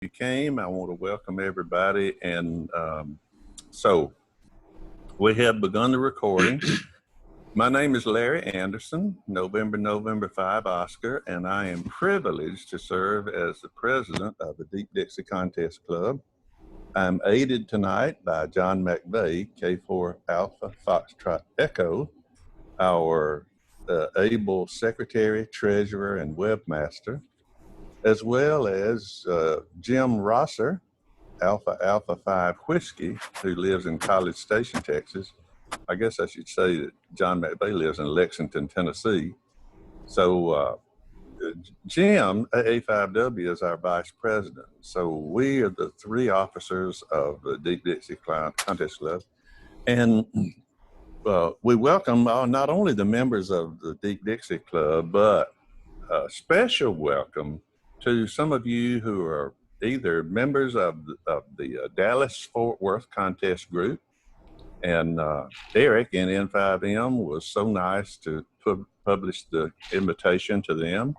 you came. I want to welcome everybody. And so we have begun the recording. My name is Larry Anderson, November 5 Oscar, and I am privileged to serve as the president of the Deep Dixie Contest Club. I'm aided tonight by John McVeigh, K4 Alpha Foxtrot Echo, our able secretary, treasurer, and webmaster, as well as Jim Rosser, Alpha 5 Whiskey, who lives in College Station, Texas. I guess I should say that John McVeigh lives in Lexington, Tennessee. So Jim, A5W, is our vice president. So we are the three officers of the Deep Dixie Contest Club. And we welcome not only the members of the Deep Dixie Club, but a special welcome to some of you who are either members of the Dallas-Fort Worth Contest Group. And Eric in N5M was so nice to publish the invitation to them.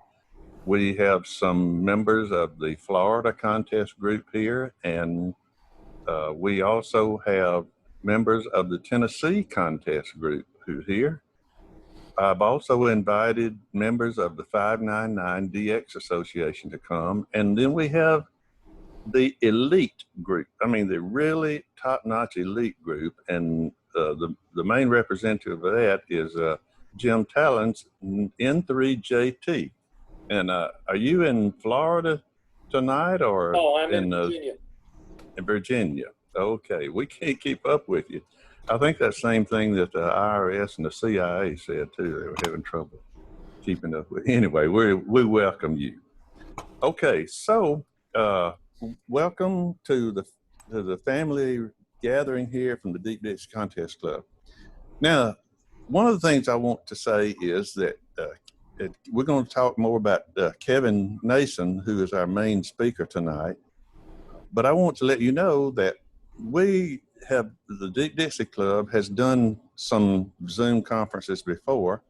We have some members of the Florida Contest Group here, and we also have members of the Tennessee Contest Group who's here. I've also invited members of the 599 DX Association to come. And then we have the elite group. I mean, the really top-notch elite group. And the main representative of that is Jim Talon's N3JT. And are you in Florida tonight or? Oh, I'm in Virginia. In Virginia. Okay, we can't keep up with you. I think that same thing that the IRS and the CIA said too. They were having trouble keeping up with. Anyway, we welcome you. Okay, so welcome to the family gathering here from the Deep Dixie Contest Club. Now, one of the things I want to say is that we're going to talk more about Kevin Nason, who is our main speaker tonight. But I want to let you know that the Deep Dixie Club has done some Zoom conferences before,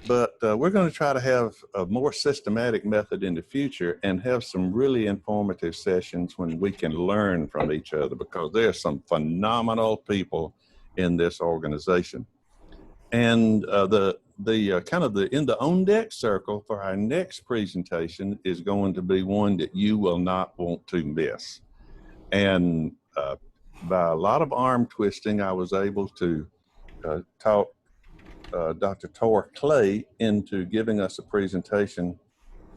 but we're going to try to have a more systematic method in the future and have some really informative sessions when we can learn from each other, because there are some phenomenal people in this organization. And in the on deck circle for our next presentation is going to be one that you will not want to miss. And by a lot of arm twisting, I was able to talk Dr. Tor Clay into giving us a presentation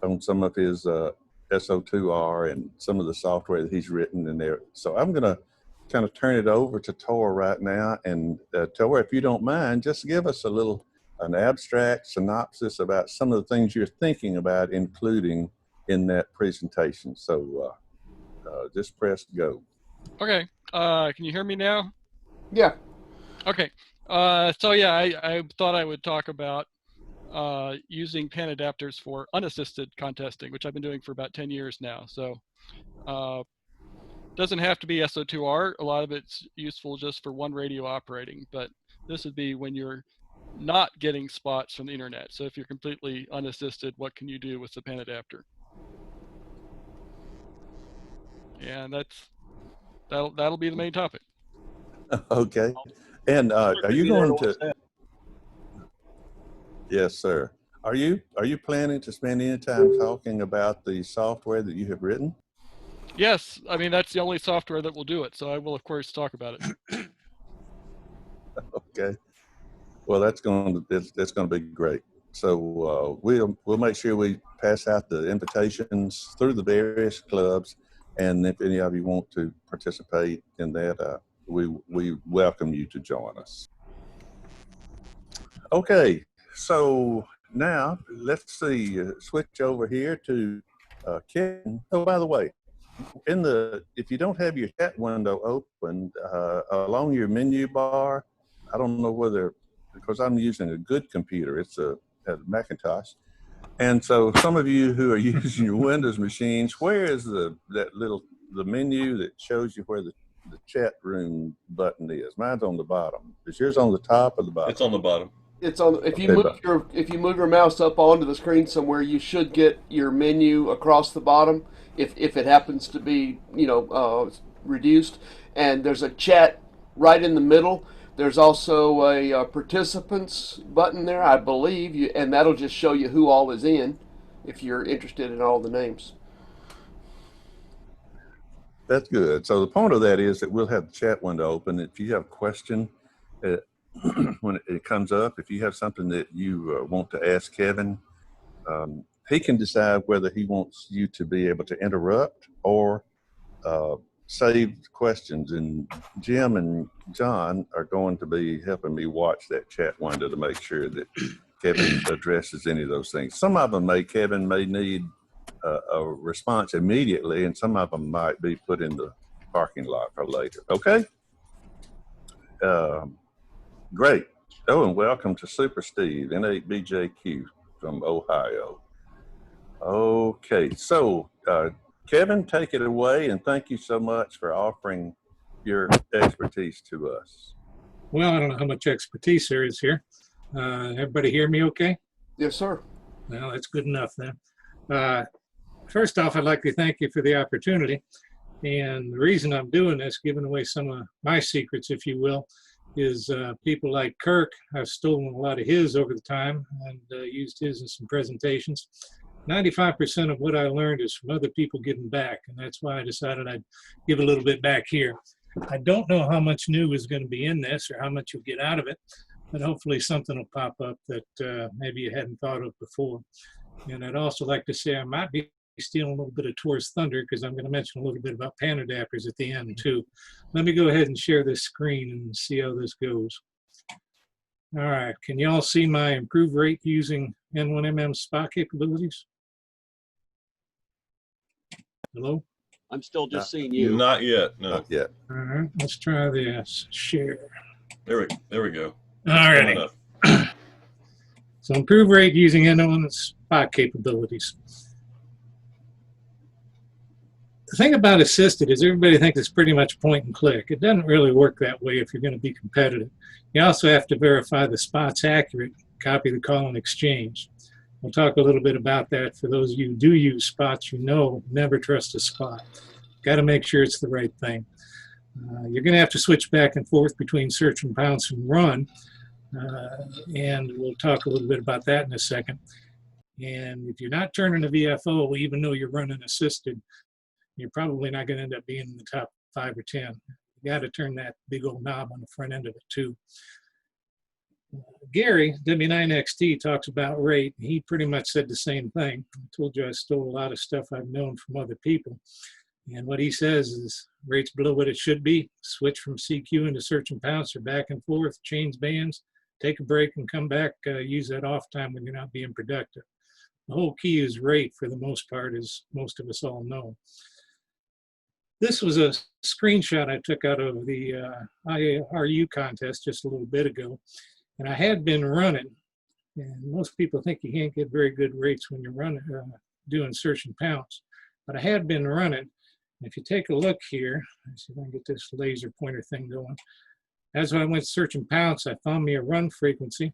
on some of his SO2R and some of the software that he's written in there. So I'm going to kind of turn it over to Tor right now. And Tor, if you don't mind, just give us an abstract synopsis about some of the things you're thinking about including in that presentation. So just press go. Okay. Can you hear me now? Yeah. Okay. So yeah, I thought I would talk about using PAN adapters for unassisted contesting, which I've been doing for about 10 years now. So doesn't have to be SO2R. A lot of it's useful just for one radio operating, but this would be when you're not getting spots from the internet. So if you're completely unassisted, what can you do with the PAN adapter? And that'll be the main topic. Okay. And are you going to? Yes, sir. Are you planning to spend any time talking about the software that you have written? Yes. I mean, that's the only software that will do it. So I will, of course, talk about it. Okay. Well, that's going to be great. So we'll make sure we pass out the invitations through the various clubs, and if any of you want to participate in that, we welcome you to join us. Okay, so now let's see. Switch over here to Ken. Oh, by the way, if you don't have your chat window open along your menu bar, I don't know whether, because I'm using a good computer, it's a Macintosh, and so some of you who are using your Windows machines, where is the menu that shows you where the chat room button is? Mine's on the bottom. Is yours on the top or the bottom? It's on the bottom. It's on. If you move your mouse up onto the screen somewhere, you should get your menu across the bottom. if it happens to be, reduced. And there's a chat right in the middle. There's also a, participants button there, I believe, and that'll just show you who all is in if you're interested in all the names. That's good. So the point of that is that we'll have the chat window open. If you have a question, uh, when it comes up, if you have something that you want to ask Kevin, he can decide whether he wants you to be able to interrupt or save questions. And Jim and John are going to be helping me watch that chat window to make sure that Kevin addresses any of those things. Some of them Kevin may need a response immediately, and some of them might be put in the parking lot for later. Okay? Great. Oh, and welcome to Super Steve, N8BJQ from Ohio. Okay, so Kevin, take it away, and thank you so much for offering your expertise to us. Well, I don't know how much expertise there is here. Everybody hear me okay? Yes, sir. Well, that's good enough then. First off, I'd like to thank you for the opportunity. And the reason I'm doing this, giving away some of my secrets, if you will, is people like Kirk. I've stolen a lot of his over the time and used his in some presentations. 95% of what I learned is from other people giving back, and that's why I decided I'd give a little bit back here. I don't know how much new is going to be in this or how much you'll get out of it, but hopefully something will pop up that maybe you hadn't thought of before. And I'd also like to say I might be stealing a little bit of Tor's thunder because I'm going to mention a little bit about pan adapters at the end too. Let me go ahead and share this screen and see how this goes. All right, can you all see my improved rate using N1MM spot capabilities? Hello? I'm still just seeing you. Not yet. No. Not yet. All right, let's try this. Share. There we go. All righty. So improve rate using N1 spot capabilities. The thing about assisted is everybody thinks it's pretty much point and click. It doesn't really work that way if you're going to be competitive. You also have to verify the spot's accurate, copy the call and exchange. We'll talk a little bit about that. For those of you who do use spots, never trust a spot. Got to make sure it's the right thing. You're going to have to switch back and forth between search and pounce and run. And we'll talk a little bit about that in a second. And if you're not turning a VFO, even though you're running assisted, you're probably not going to end up being in the top 5 or 10. You got to turn that big old knob on the front end of it too. Gary, W9XT, talks about rate. He pretty much said the same thing. I told you I stole a lot of stuff I've known from other people. And what he says is rate's below what it should be. Switch from CQ into search and pounce or back and forth, change bands, take a break and come back, use that off time when you're not being productive. The whole key is rate for the most part, as most of us all know. This was a screenshot I took out of the IRU contest just a little bit ago. And I had been running, and most people think you can't get very good rates when you're running, doing search and pounce. But I had been running. If you take a look here, let's see if I can get this laser pointer thing going. As I went search and pounce, I found me a run frequency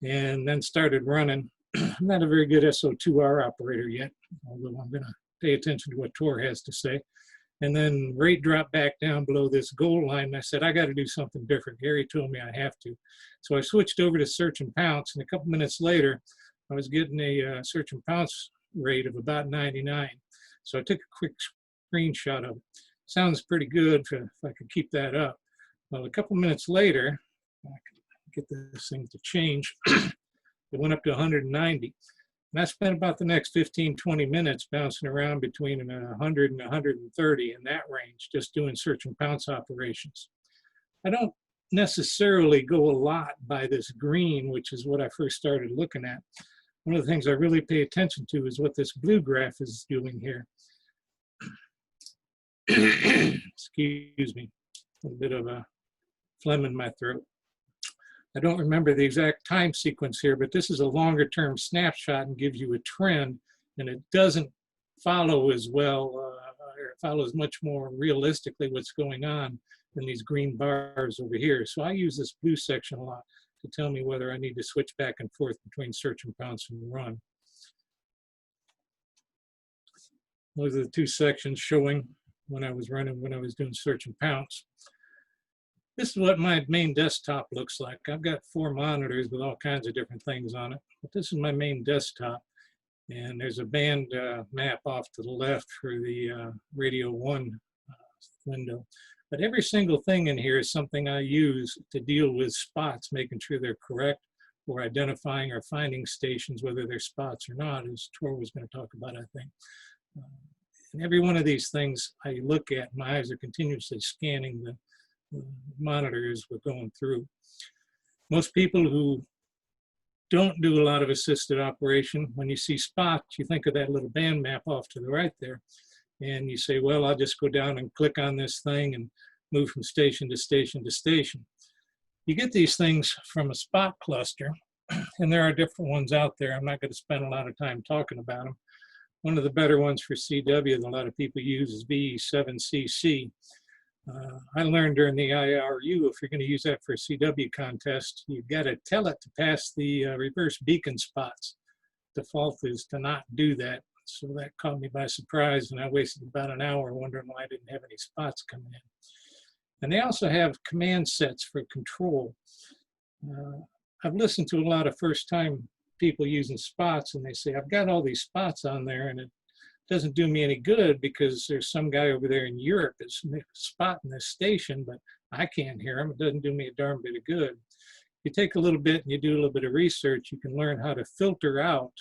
and then started running. I'm not a very good SO2R operator yet, although I'm going to pay attention to what Tor has to say. And then rate dropped back down below this goal line. And I said, I got to do something different. Gary told me I have to. So I switched over to search and pounce. And a couple minutes later, I was getting a search and pounce rate of about 99. So I took a quick screenshot of it. Sounds pretty good if I could keep that up. Well, a couple minutes later, I can get this thing to change. It went up to 190. And I spent about the next 15, 20 minutes bouncing around between 100 and 130 in that range, just doing search and pounce operations. I don't necessarily go a lot by this green, which is what I first started looking at. One of the things I really pay attention to is what this blue graph is doing here. Excuse me, a little bit of a phlegm in my throat. I don't remember the exact time sequence here, but this is a longer term snapshot and gives you a trend, and it doesn't follow as well, or it follows much more realistically what's going on than these green bars over here. So I use this blue section a lot to tell me whether I need to switch back and forth between search and pounce and run. Those are the two sections showing when I was doing search and pounce. This is what my main desktop looks like. I've got 4 monitors with all kinds of different things on it, but this is my main desktop. And there's a band map off to the left for the Radio 1 window. But every single thing in here is something I use to deal with spots, making sure they're correct, or identifying or finding stations, whether they're spots or not, as Tor was going to talk about, I think. And every one of these things I look at, my eyes are continuously scanning the monitor as we're going through. Most people who don't do a lot of assisted operation, when you see spots, you think of that little band map off to the right there. And you say, well, I'll just go down and click on this thing and move from station to station to station. You get these things from a spot cluster, and there are different ones out there. I'm not going to spend a lot of time talking about them. One of the better ones for CW that a lot of people use is VE7CC. I learned during the IRU, if you're going to use that for a CW contest, you've got to tell it to pass the reverse beacon spots. Default is to not do that. So that caught me by surprise, and I wasted about an hour wondering why I didn't have any spots coming in. And they also have command sets for control. I've listened to a lot of first-time people using spots, and they say, I've got all these spots on there, and it doesn't do me any good because there's some guy over there in Europe that's spotting this station, but I can't hear him. It doesn't do me a darn bit of good. You take a little bit and you do a little bit of research, you can learn how to filter out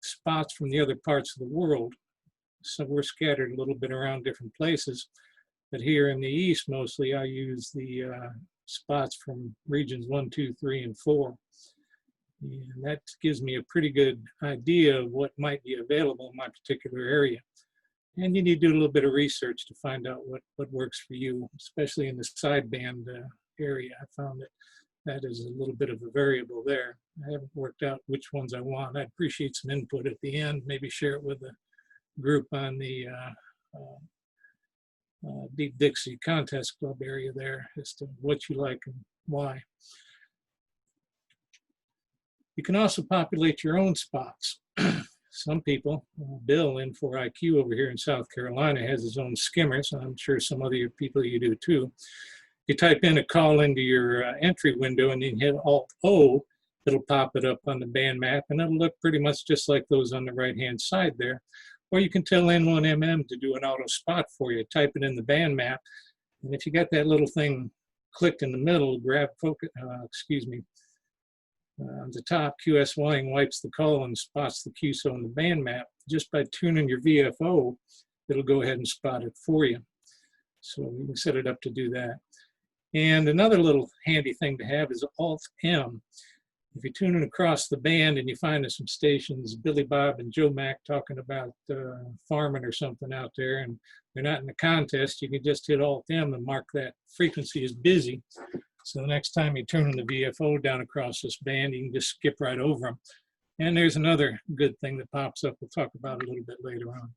spots from the other parts of the world. So we're scattered a little bit around different places, but here in the East, mostly I use the spots from regions 1, 2, 3, and 4. And that gives me a pretty good idea of what might be available in my particular area. And you need to do a little bit of research to find out what works for you, especially in the sideband area. I found that is a little bit of a variable there. I haven't worked out which ones I want. I'd appreciate some input at the end, maybe share it with the group on the Deep Dixie Contest Club area there as to what you like and why. You can also populate your own spots. Some people, Bill in 4IQ over here in South Carolina has his own skimmer, so I'm sure some other people you do too. You type in a call into your entry window and then hit Alt-O, it'll pop it up on the band map, and it'll look pretty much just like those on the right-hand side there. Or you can tell N1MM to do an auto spot for you. Type it in the band map, and if you got that little thing clicked in the middle, grab focus, on the top, QSYing wipes the call and spots the QSO on the band map. Just by tuning your VFO, it'll go ahead and spot it for you. So you can set it up to do that. And another little handy thing to have is Alt-M. If you're tuning across the band and you find some stations, Billy Bob and Joe Mac talking about farming or something out there, and they're not in the contest, you can just hit Alt-M and mark that frequency as busy. So the next time you turn the VFO down across this band, you can just skip right over them. And there's another good thing that pops up we'll talk about a little bit later on.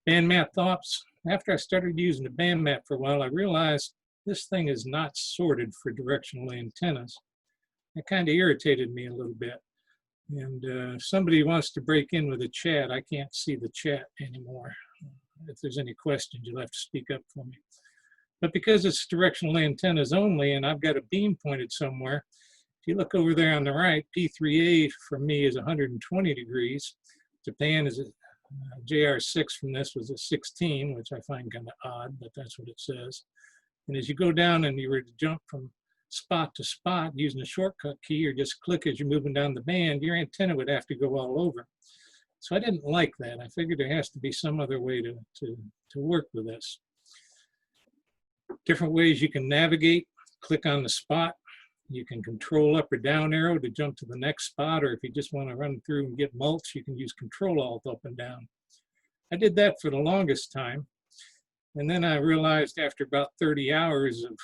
Band map thoughts. After I started using the band map for a while, I realized this thing is not sorted for directional antennas. That kind of irritated me a little bit. And if somebody wants to break in with a chat, I can't see the chat anymore. If there's any questions, you'll have to speak up for me. But because it's directional antennas only and I've got a beam pointed somewhere, if you look over there on the right, P3A for me is 120 degrees. Japan is JR6 from this was a 16, which I find kind of odd, but that's what it says. And as you go down and you were to jump from spot to spot using a shortcut key or just click as you're moving down the band, your antenna would have to go all over. So I didn't like that. I figured there has to be some other way to work with this. Different ways you can navigate. Click on the spot. You can control up or down arrow to jump to the next spot, or if you just want to run through and get mulch, you can use Control Alt up and down. I did that for the longest time, and then I realized after about 30 hours of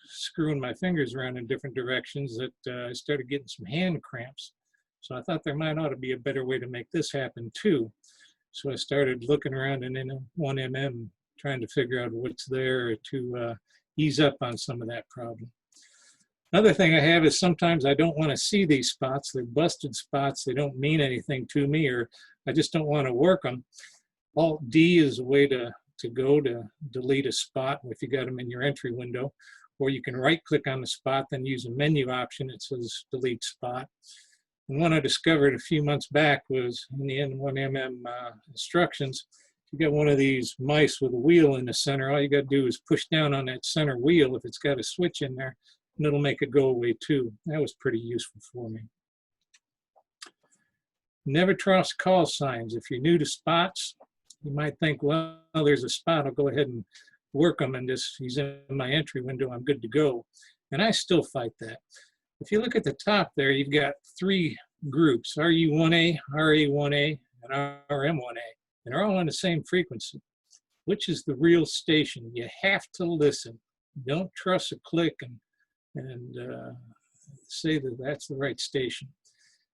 screwing my fingers around in different directions that I started getting some hand cramps. So I thought there might ought to be a better way to make this happen too. So I started looking around in N1MM, trying to figure out what's there to ease up on some of that problem. Another thing I have is sometimes I don't want to see these spots. They're busted spots. They don't mean anything to me, or I just don't want to work them. Alt-D is a way to go to delete a spot if you got them in your entry window, or you can right-click on the spot, then use a menu option that says delete spot. And one I discovered a few months back was in the N1MM instructions. If you got one of these mice with a wheel in the center, all you got to do is push down on that center wheel if it's got a switch in there, and it'll make it go away too. That was pretty useful for me. Never trust call signs. If you're new to spots, you might think, well, there's a spot, I'll go ahead and work them, and he's in my entry window, I'm good to go. And I still fight that. If you look at the top there, you've got 3 groups, RU1A, RA1A, and RM1A, and they're all on the same frequency. Which is the real station? You have to listen. Don't trust a click and say that that's the right station.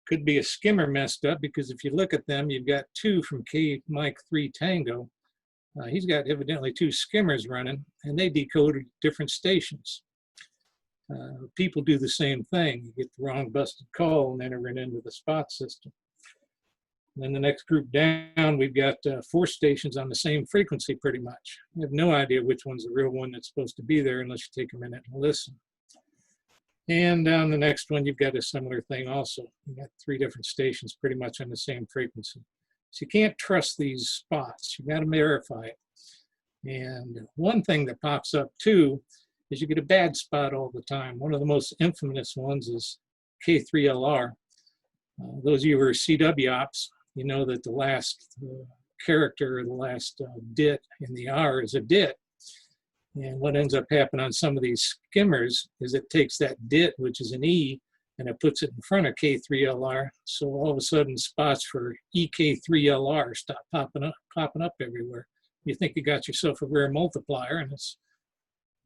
Could be a skimmer messed up, because if you look at them, you've got 2 from K Mike 3 Tango. He's got evidently 2 skimmers running, and they decode different stations. People do the same thing. You get the wrong busted call and enter it into the spot system. And then the next group down, we've got 4 stations on the same frequency pretty much. You have no idea which one's the real one that's supposed to be there unless you take a minute and listen. And down the next one, you've got a similar thing also. You've got 3 different stations pretty much on the same frequency. So you can't trust these spots. You got to verify it. And one thing that pops up too is you get a bad spot all the time. One of the most infamous ones is K3LR. Those of you who are CW ops, you know that the last character, or the last dit in the R is a dit. And what ends up happening on some of these skimmers is it takes that dit, which is an E, and it puts it in front of K3LR. So all of a sudden spots for EK3LR stop popping up everywhere. You think you got yourself a rare multiplier, and it's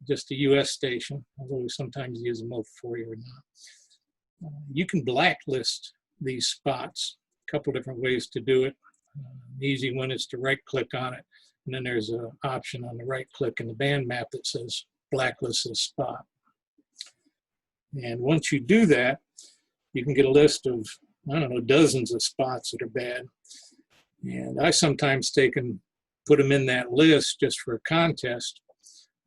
just a US station, although sometimes you use a multi-40 or not. You can blacklist these spots. A couple different ways to do it. The easy one is to right-click on it, and then there's an option on the right-click in the band map that says blacklist this spot. And once you do that, you can get a list of, I don't know, dozens of spots that are bad. And I sometimes take and put them in that list just for a contest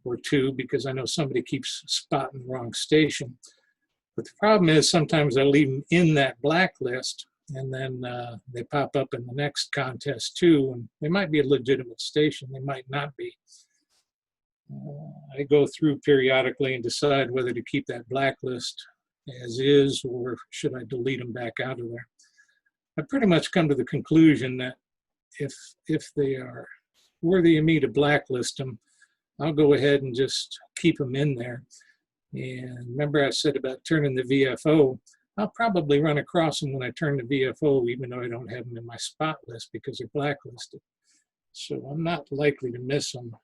or 2, because I know somebody keeps spotting the wrong station. But the problem is sometimes I leave them in that blacklist, and then they pop up in the next contest too, and they might be a legitimate station, they might not be. I go through periodically and decide whether to keep that blacklist as is, or should I delete them back out of there. I pretty much come to the conclusion that if they are worthy of me to blacklist them, I'll go ahead and just keep them in there. And remember I said about turning the VFO, I'll probably run across them when I turn the VFO, even though I don't have them in my spot list because they're blacklisted. So I'm not likely to miss them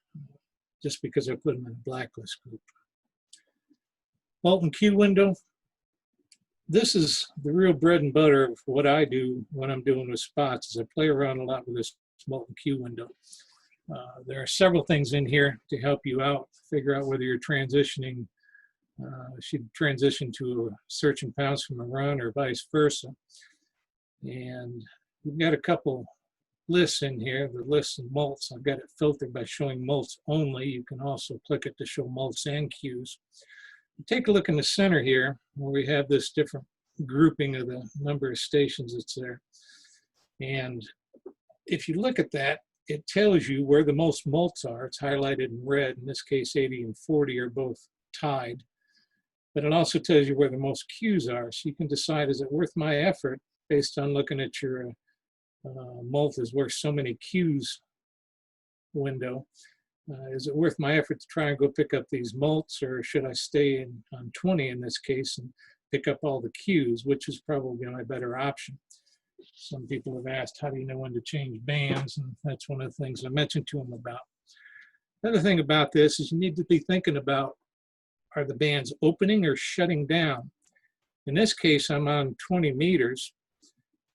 just because I put them in a blacklist group. Molten Q window. This is the real bread and butter of what I do when I'm doing with spots, is I play around a lot with this Molten Q window. There are several things in here to help you out, figure out whether you're transitioning, should transition to a search and pounce from a run or vice versa. And you've got a couple lists in here, the lists and mults. I've got it filtered by showing mults only. You can also click it to show mults and Qs. Take a look in the center here where we have this different grouping of the number of stations that's there. And if you look at that, it tells you where the most mults are. It's highlighted in red. In this case, 80 and 40 are both tied. But it also tells you where the most Qs are. So you can decide, is it worth my effort based on looking at your mult is worth so many Qs window. Is it worth my effort to try and go pick up these mults, or should I stay on 20 in this case and pick up all the Qs, which is probably my better option. Some people have asked, how do you know when to change bands? And that's one of the things I mentioned to them about. The other thing about this is you need to be thinking about, are the bands opening or shutting down? In this case, I'm on 20 meters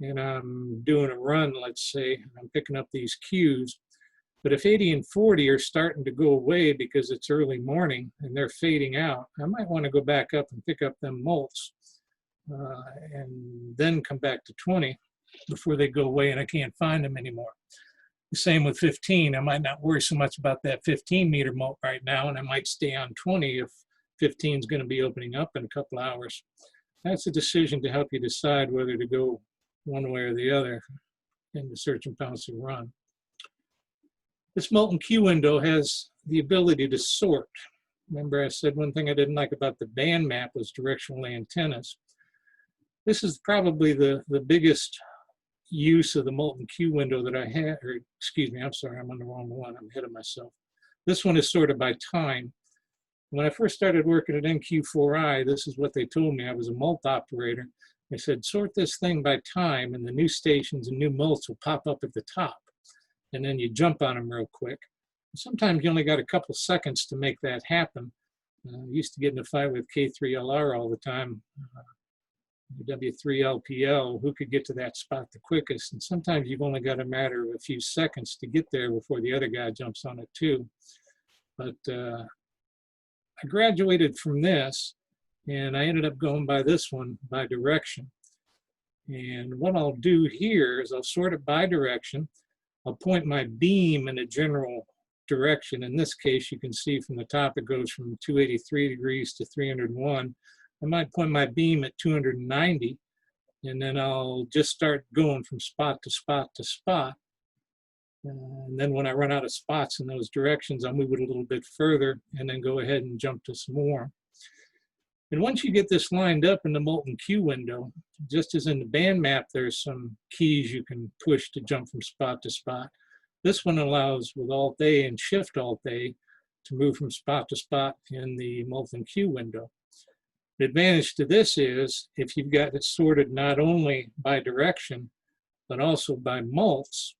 and I'm doing a run, let's say, and I'm picking up these Qs. But if 80 and 40 are starting to go away because it's early morning and they're fading out, I might want to go back up and pick up them mults and then come back to 20 before they go away and I can't find them anymore. The same with 15. I might not worry so much about that 15 meter molt right now, and I might stay on 20 if 15 is going to be opening up in a couple hours. That's a decision to help you decide whether to go one way or the other in the search and pouncing run. This molten Q window has the ability to sort. Remember I said one thing I didn't like about the band map was directional antennas. This is probably the biggest use of the molten Q window that I had, or excuse me, I'm sorry, I'm on the wrong one, I'm ahead of myself. This one is sorted by time. When I first started working at NQ4I, this is what they told me. I was a molt operator. They said, sort this thing by time and the new stations and new molts will pop up at the top. And then you jump on them real quick. Sometimes you only got a couple seconds to make that happen. I used to get in a fight with K3LR all the time, W3LPL, who could get to that spot the quickest. And sometimes you've only got a matter of a few seconds to get there before the other guy jumps on it too. But I graduated from this and I ended up going by this one by direction. And what I'll do here is I'll sort it by direction. I'll point my beam in a general direction. In this case, you can see from the top it goes from 283 degrees to 301. I might point my beam at 290, and then I'll just start going from spot to spot to spot. And then when I run out of spots in those directions, I'll move it a little bit further and then go ahead and jump to some more. And once you get this lined up in the molten Q window, just as in the band map, there's some keys you can push to jump from spot to spot. This one allows with Alt-A and Shift-Alt-A to move from spot to spot in the molten Q window. The advantage to this is if you've got it sorted not only by direction, but also by molts,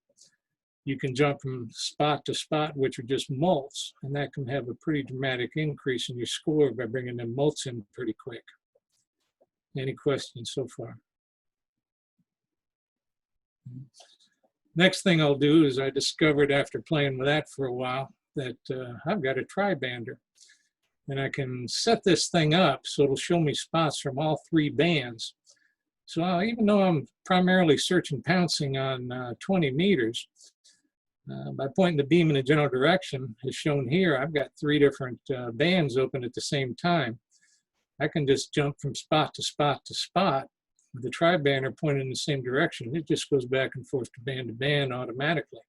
you can jump from spot to spot, which are just molts, and that can have a pretty dramatic increase in your score by bringing the molts in pretty quick. Any questions so far? Next thing I'll do is I discovered after playing with that for a while that I've got a tri-bander. And I can set this thing up so it'll show me spots from all three bands. So even though I'm primarily searching pouncing on 20 meters, by pointing the beam in a general direction, as shown here, I've got three different bands open at the same time. I can just jump from spot to spot to spot with the tri-bander pointing in the same direction. It just goes back and forth to band automatically.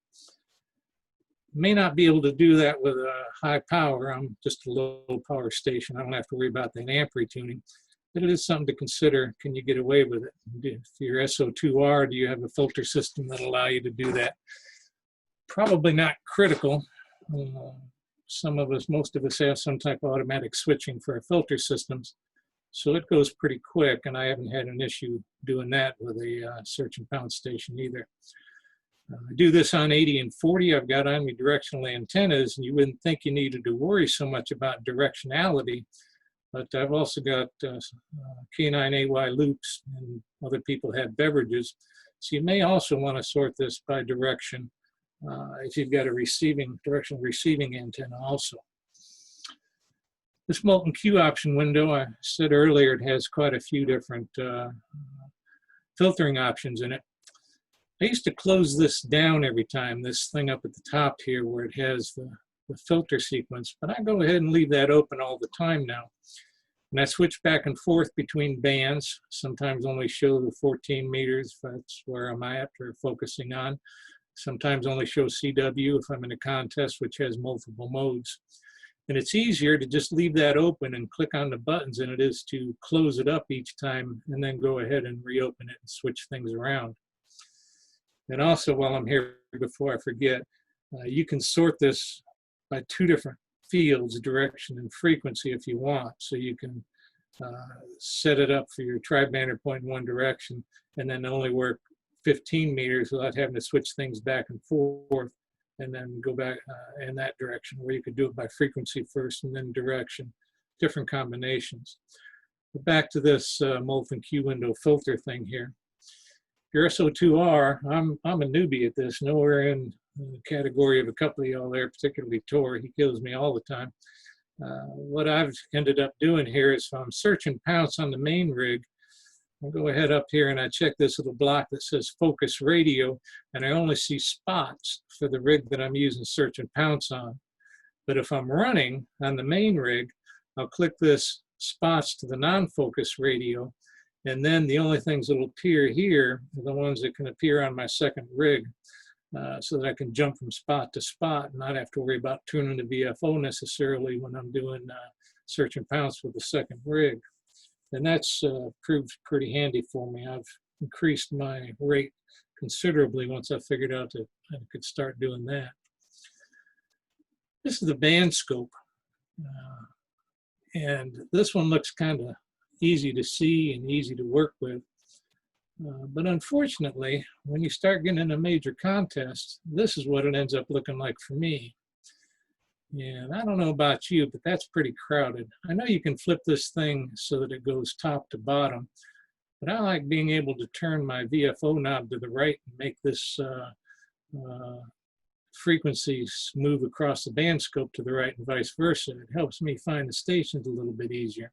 May not be able to do that with a high power. I'm just a low power station. I don't have to worry about that amp retuning. But it is something to consider. Can you get away with it? If you're SO2R, do you have a filter system that'll allow you to do that? Probably not critical. Some of us, most of us have some type of automatic switching for our filter systems. So it goes pretty quick, and I haven't had an issue doing that with a search and pounce station either. I do this on 80 and 40. I've got omnidirectional antennas, and you wouldn't think you needed to worry so much about directionality, but I've also got K9AY loops, and other people have beverages. So you may also want to sort this by direction if you've got a directional receiving antenna also. This molten Q option window, I said earlier, it has quite a few different filtering options in it. I used to close this down every time, this thing up at the top here where it has the filter sequence, but I go ahead and leave that open all the time now. And I switch back and forth between bands, sometimes only show the 14 meters if that's where I'm at or focusing on. Sometimes only show CW if I'm in a contest which has multiple modes. And it's easier to just leave that open and click on the buttons than it is to close it up each time and then go ahead and reopen it and switch things around. And also, while I'm here, before I forget, you can sort this by two different fields, direction and frequency if you want. So you can set it up for your tri-bander point in one direction and then only work 15 meters without having to switch things back and forth and then go back in that direction, where you could do it by frequency first and then direction, different combinations. But back to this molten Q window filter thing here. Your SO2R, I'm a newbie at this, nowhere in the category of a couple of y'all there, particularly Tor. He kills me all the time. What I've ended up doing here is if I'm searching pounce on the main rig, I'll go ahead up here and I check this little block that says focus radio, and I only see spots for the rig that I'm using search and pounce on. But if I'm running on the main rig, I'll click this spots to the non-focus radio, and then the only things that will appear here are the ones that can appear on my second rig, so that I can jump from spot to spot and not have to worry about tuning the VFO necessarily when I'm doing search and pounce with the second rig. And that's proved pretty handy for me. I've increased my rate considerably once I figured out that I could start doing that. This is the band scope. And this one looks kind of easy to see and easy to work with. But unfortunately, when you start getting into major contests, this is what it ends up looking like for me. And I don't know about you, but that's pretty crowded. I know you can flip this thing so that it goes top to bottom, but I like being able to turn my VFO knob to the right and make this frequencies move across the band scope to the right and vice versa. It helps me find the stations a little bit easier.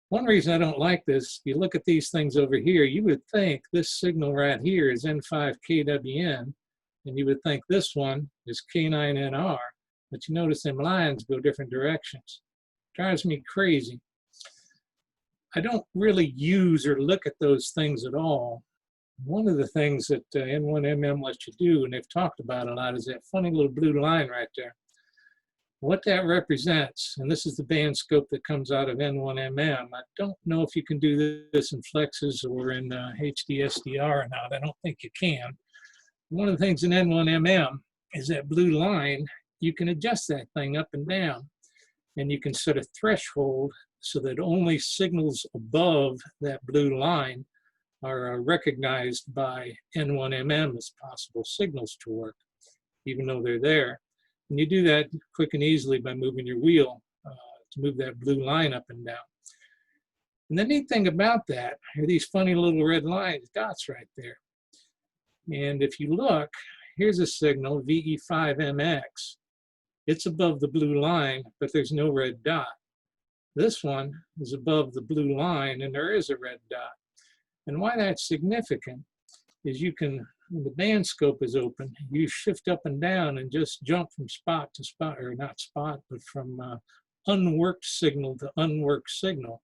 One reason I don't like this, if you look at these things over here, you would think this signal right here is N5KWN, and you would think this one is K9NR, but you notice them lines go different directions. Drives me crazy. I don't really use or look at those things at all. One of the things that N1MM lets you do, and they've talked about a lot, is that funny little blue line right there. What that represents, and this is the band scope that comes out of N1MM. I don't know if you can do this in Flexes or in HDSDR or not. I don't think you can. One of the things in N1MM is that blue line. You can adjust that thing up and down, and you can set a threshold so that only signals above that blue line are recognized by N1MM as possible signals to work, even though they're there. And you do that quick and easily by moving your wheel to move that blue line up and down. And the neat thing about that are these funny little red lines, dots right there. And if you look, here's a signal, VE5MX. It's above the blue line, but there's no red dot. This one is above the blue line, and there is a red dot. And why that's significant is you can, when the band scope is open, you shift up and down and just jump from spot to spot, or not spot, but from unworked signal to unworked signal.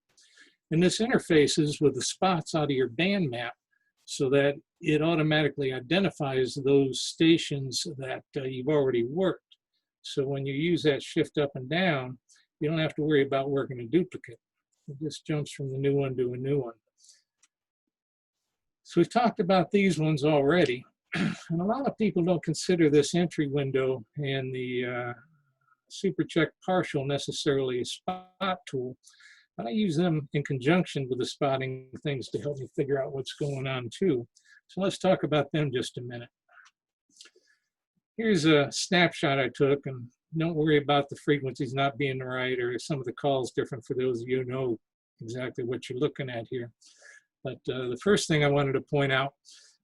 And this interfaces with the spots out of your band map so that it automatically identifies those stations that you've already worked. So when you use that shift up and down, you don't have to worry about working a duplicate. It just jumps from the new one to a new one. So we've talked about these ones already. And a lot of people don't consider this entry window and the SuperCheck partial necessarily a spot tool. But I use them in conjunction with the spotting things to help me figure out what's going on too. So let's talk about them just a minute. Here's a snapshot I took, and don't worry about the frequencies not being right or some of the calls different for those of you who know exactly what you're looking at here. But the first thing I wanted to point out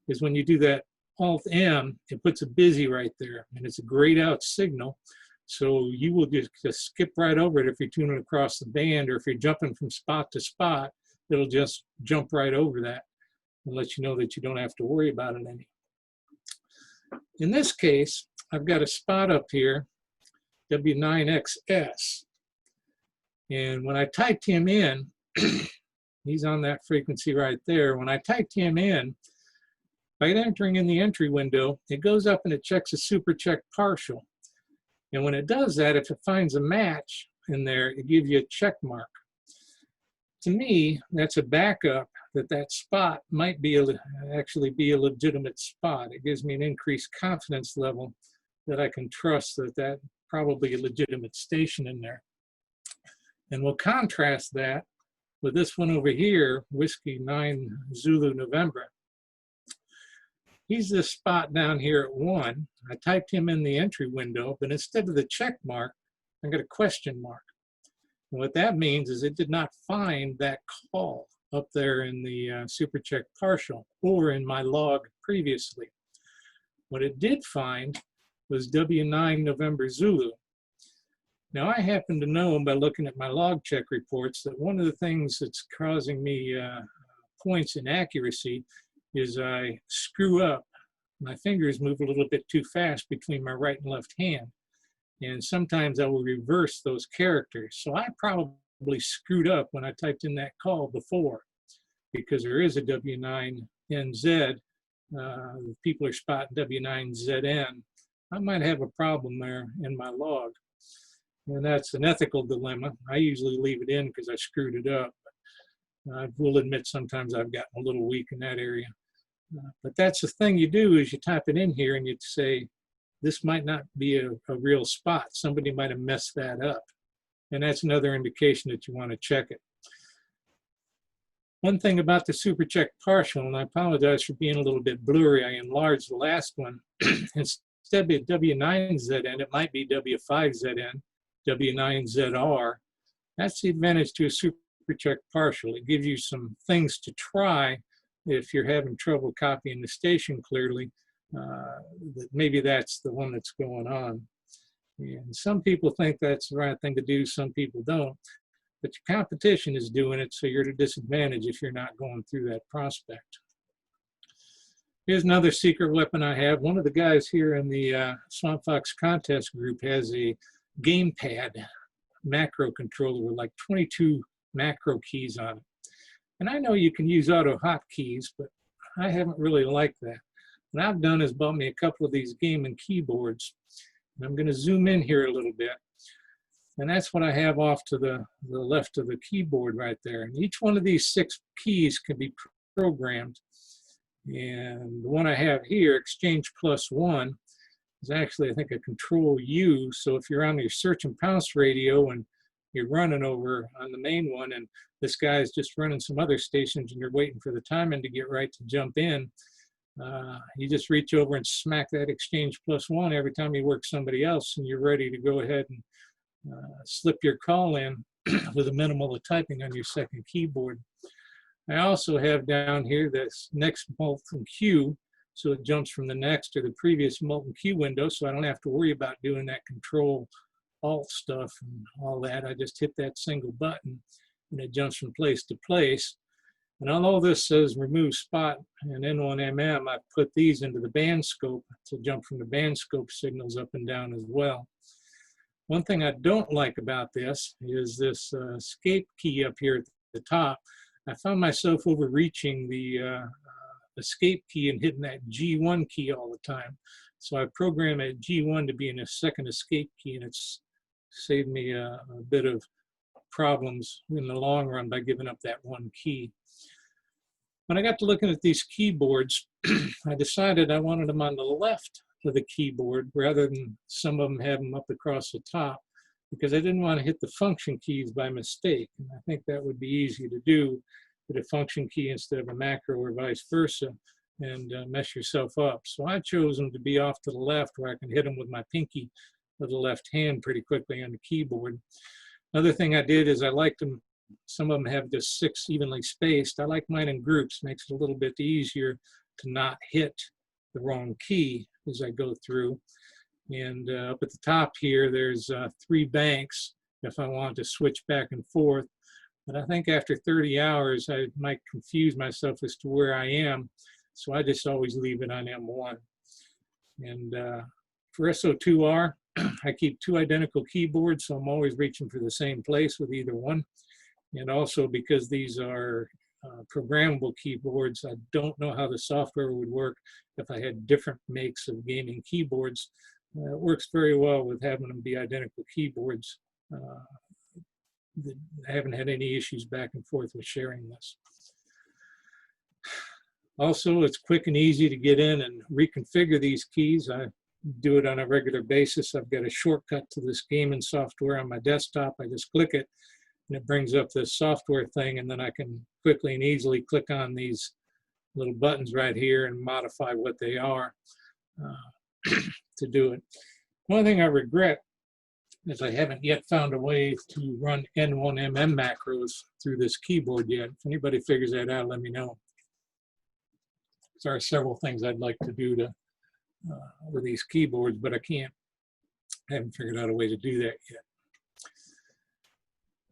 is when you do that Alt-M, it puts a busy right there, and it's a grayed out signal. So you will just skip right over it if you're tuning across the band, or if you're jumping from spot to spot, it'll just jump right over that and let you know that you don't have to worry about it any. In this case, I've got a spot up here, W9XS. And when I typed him in, he's on that frequency right there. When I typed him in, by entering in the entry window, it goes up and it checks a SuperCheck partial. And when it does that, if it finds a match in there, it gives you a check mark. To me, that's a backup that that spot might be actually be a legitimate spot. It gives me an increased confidence level that I can trust that that's probably a legitimate station in there. And we'll contrast that with this one over here, Whiskey 9 Zulu November. He's this spot down here at 1. I typed him in the entry window, but instead of the check mark, I got a question mark. And what that means is it did not find that call up there in the SuperCheck partial or in my log previously. What it did find was W9 November Zulu. Now I happen to know by looking at my log check reports that one of the things that's causing me points in accuracy is I screw up. My fingers move a little bit too fast between my right and left hand. And sometimes I will reverse those characters. So I probably screwed up when I typed in that call before, because there is a W9NZ. People are spotting W9ZN. I might have a problem there in my log. And that's an ethical dilemma. I usually leave it in because I screwed it up. I will admit sometimes I've gotten a little weak in that area. But that's the thing you do is you type it in here and you say, this might not be a real spot. Somebody might have messed that up. And that's another indication that you want to check it. One thing about the SuperCheck partial, and I apologize for being a little bit blurry, I enlarged the last one. Instead of W9ZN, it might be W5ZN, W9ZR. That's the advantage to a SuperCheck partial. It gives you some things to try if you're having trouble copying the station clearly, that maybe that's the one that's going on. And some people think that's the right thing to do, some people don't. But your competition is doing it, so you're at a disadvantage if you're not going through that prospect. Here's another secret weapon I have. One of the guys here in the Swamp Fox contest group has a gamepad macro controller with like 22 macro keys on it. And I know you can use auto hotkeys, but I haven't really liked that. What I've done is bought me a couple of these gaming keyboards. And I'm going to zoom in here a little bit. And that's what I have off to the left of the keyboard right there. And each one of these 6 keys can be programmed. And the one I have here, Exchange +1, is actually, I think, a Control U. So if you're on your search and pounce radio and you're running over on the main one and this guy's just running some other stations and you're waiting for the timing to get right to jump in, you just reach over and smack that Exchange +1 every time you work somebody else, and you're ready to go ahead and slip your call in with a minimal of typing on your second keyboard. I also have down here this next Molten Q, so it jumps from the next to the previous Molten Q window, so I don't have to worry about doing that Control Alt stuff and all that. I just hit that single button and it jumps from place to place. And although this says remove spot and N1MM, I put these into the band scope to jump from the band scope signals up and down as well. One thing I don't like about this is this escape key up here at the top. I found myself overreaching the escape key and hitting that G1 key all the time. So I programmed that G1 to be in a second escape key, and it's saved me a bit of problems in the long run by giving up that one key. When I got to looking at these keyboards, I decided I wanted them on the left of the keyboard rather than some of them have them up across the top, because I didn't want to hit the function keys by mistake. And I think that would be easy to do with a function key instead of a macro or vice versa and mess yourself up. So I chose them to be off to the left where I can hit them with my pinky of the left hand pretty quickly on the keyboard. Another thing I did is I liked them, some of them have just 6 evenly spaced. I like mine in groups, makes it a little bit easier to not hit the wrong key as I go through. And up at the top here, there's 3 banks if I want to switch back and forth. But I think after 30 hours, I might confuse myself as to where I am. So I just always leave it on M1. And for SO2R, I keep 2 identical keyboards, so I'm always reaching for the same place with either one. And also because these are programmable keyboards, I don't know how the software would work if I had different makes of gaming keyboards. It works very well with having them be identical keyboards. I haven't had any issues back and forth with sharing this. Also, it's quick and easy to get in and reconfigure these keys. I do it on a regular basis. I've got a shortcut to this gaming software on my desktop. I just click it and it brings up this software thing, and then I can quickly and easily click on these little buttons right here and modify what they are to do it. One thing I regret is I haven't yet found a way to run N1MM macros through this keyboard yet. If anybody figures that out, let me know. There are several things I'd like to do to with these keyboards, but I haven't figured out a way to do that yet.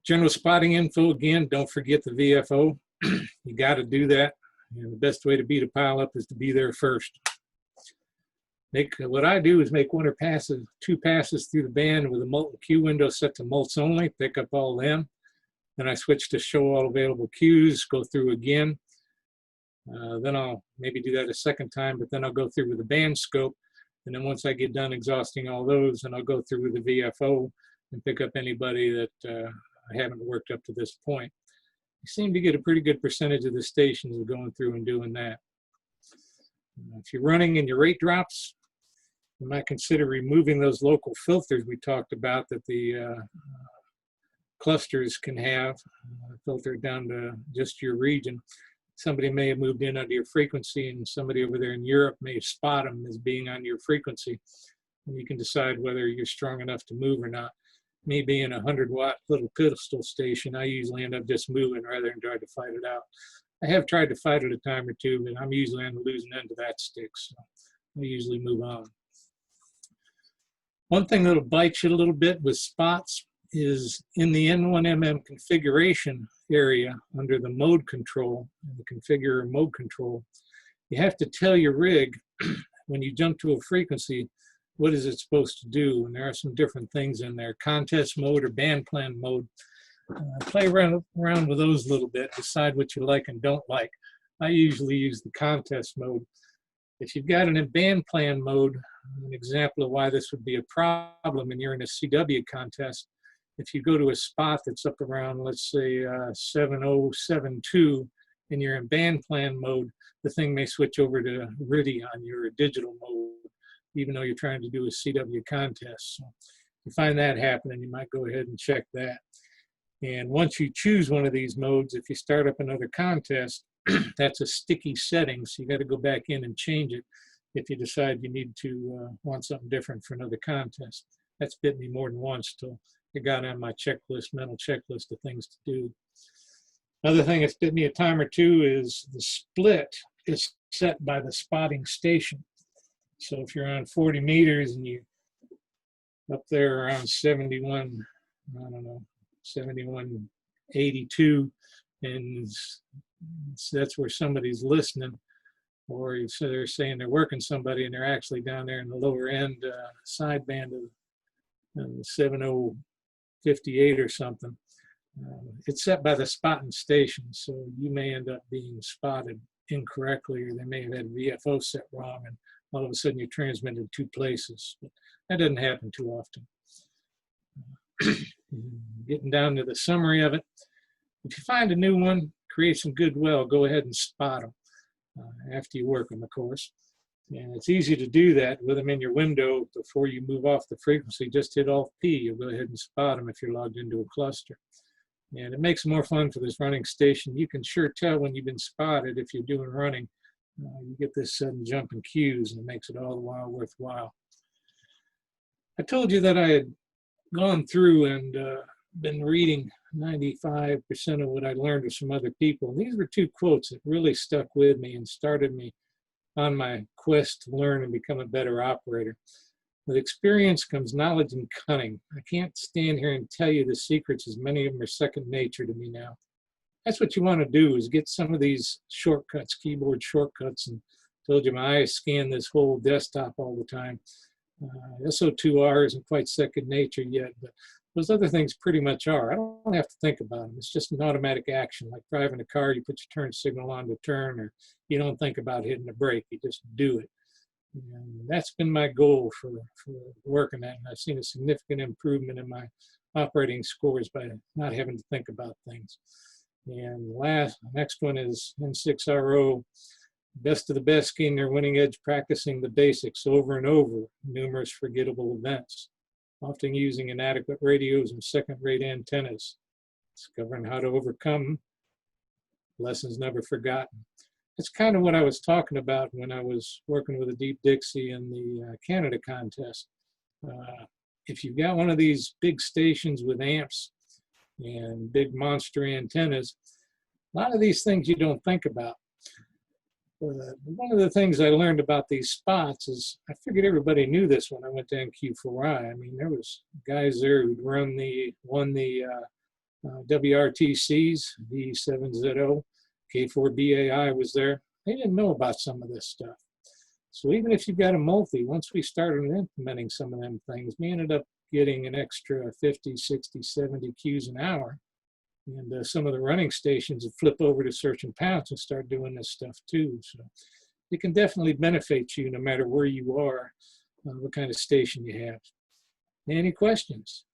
General spotting info, again, don't forget the VFO. You got to do that. And the best way to beat a pile up is to be there first. What I do is make two passes through the band with a molt and cue window set to mults only, pick up all them. Then I switch to show all available cues, go through again. Then I'll maybe do that a second time, but then I'll go through with the band scope. And then once I get done exhausting all those, then I'll go through with the VFO and pick up anybody that I haven't worked up to this point. I seem to get a pretty good percentage of the stations of going through and doing that. If you're running in your rate drops, you might consider removing those local filters we talked about that the clusters can have, filtered down to just your region. Somebody may have moved in under your frequency, and somebody over there in Europe may spot them as being on your frequency. And you can decide whether you're strong enough to move or not. Me being a 100-watt little pistol station, I usually end up just moving rather than trying to fight it out. I have tried to fight it a time or two, but I'm usually on the losing end of that stick, so I usually move on. One thing that'll bite you a little bit with spots is in the N1MM configuration area under the mode control, the configure mode control, you have to tell your rig when you jump to a frequency, what is it supposed to do? And there are some different things in there, contest mode or band plan mode. Play around with those a little bit, decide what you like and don't like. I usually use the contest mode. If you've got an band plan mode, an example of why this would be a problem and you're in a CW contest, if you go to a spot that's up around, let's say 7072, and you're in band plan mode, the thing may switch over to RTTY on your digital mode, even though you're trying to do a CW contest. So if you find that happening, you might go ahead and check that. And once you choose one of these modes, if you start up another contest, that's a sticky setting, so you got to go back in and change it if you decide you need to want something different for another contest. That's bit me more than once till it got on my checklist, mental checklist of things to do. Another thing that's bit me a time or two is the split is set by the spotting station. So if you're on 40 meters and you up there around 71, I don't know, 7182, and that's where somebody's listening, or so they're saying they're working somebody and they're actually down there in the lower end sideband of 7058 or something. It's set by the spotting station, so you may end up being spotted incorrectly, or they may have had VFO set wrong, and all of a sudden you're transmitted two places. But that doesn't happen too often. Getting down to the summary of it, if you find a new one, create some goodwill, go ahead and spot them after you work them, of course. And it's easy to do that with them in your window before you move off the frequency. Just hit Alt P, you'll go ahead and spot them if you're logged into a cluster. And it makes it more fun for this running station. You can sure tell when you've been spotted if you're doing running. You get this sudden jump in cues, and it makes it all the while worthwhile. I told you that I had gone through and been reading 95% of what I learned with some other people. And these were two quotes that really stuck with me and started me on my quest to learn and become a better operator. With experience comes knowledge and cunning. I can't stand here and tell you the secrets, as many of them are second nature to me now. That's what you want to do, is get some of these shortcuts, keyboard shortcuts. And I told you my eyes scan this whole desktop all the time. SO2R isn't quite second nature yet, but those other things pretty much are. I don't have to think about them. It's just an automatic action, like driving a car. You put your turn signal on to turn, or you don't think about hitting the brake. You just do it. And that's been my goal for working at, and I've seen a significant improvement in my operating scores by not having to think about things. And next one is N6RO. Best of the best gain their winning edge practicing the basics over and over, numerous forgettable events, often using inadequate radios and second-rate antennas, discovering how to overcome lessons never forgotten. That's kind of what I was talking about when I was working with a Deep Dixie in the Canada contest. If you've got one of these big stations with amps and big monster antennas, a lot of these things you don't think about. One of the things I learned about these spots is, I figured everybody knew this when I went to NQ4I. I mean, there was guys there who'd won the WRTCs, V7ZO, K4BAI was there. They didn't know about some of this stuff. So even if you've got a multi, once we started implementing some of them things, we ended up getting an extra 50, 60, 70 Qs an hour. And some of the running stations would flip over to search and pounce and start doing this stuff too. So it can definitely benefit you no matter where you are, what kind of station you have. Any questions?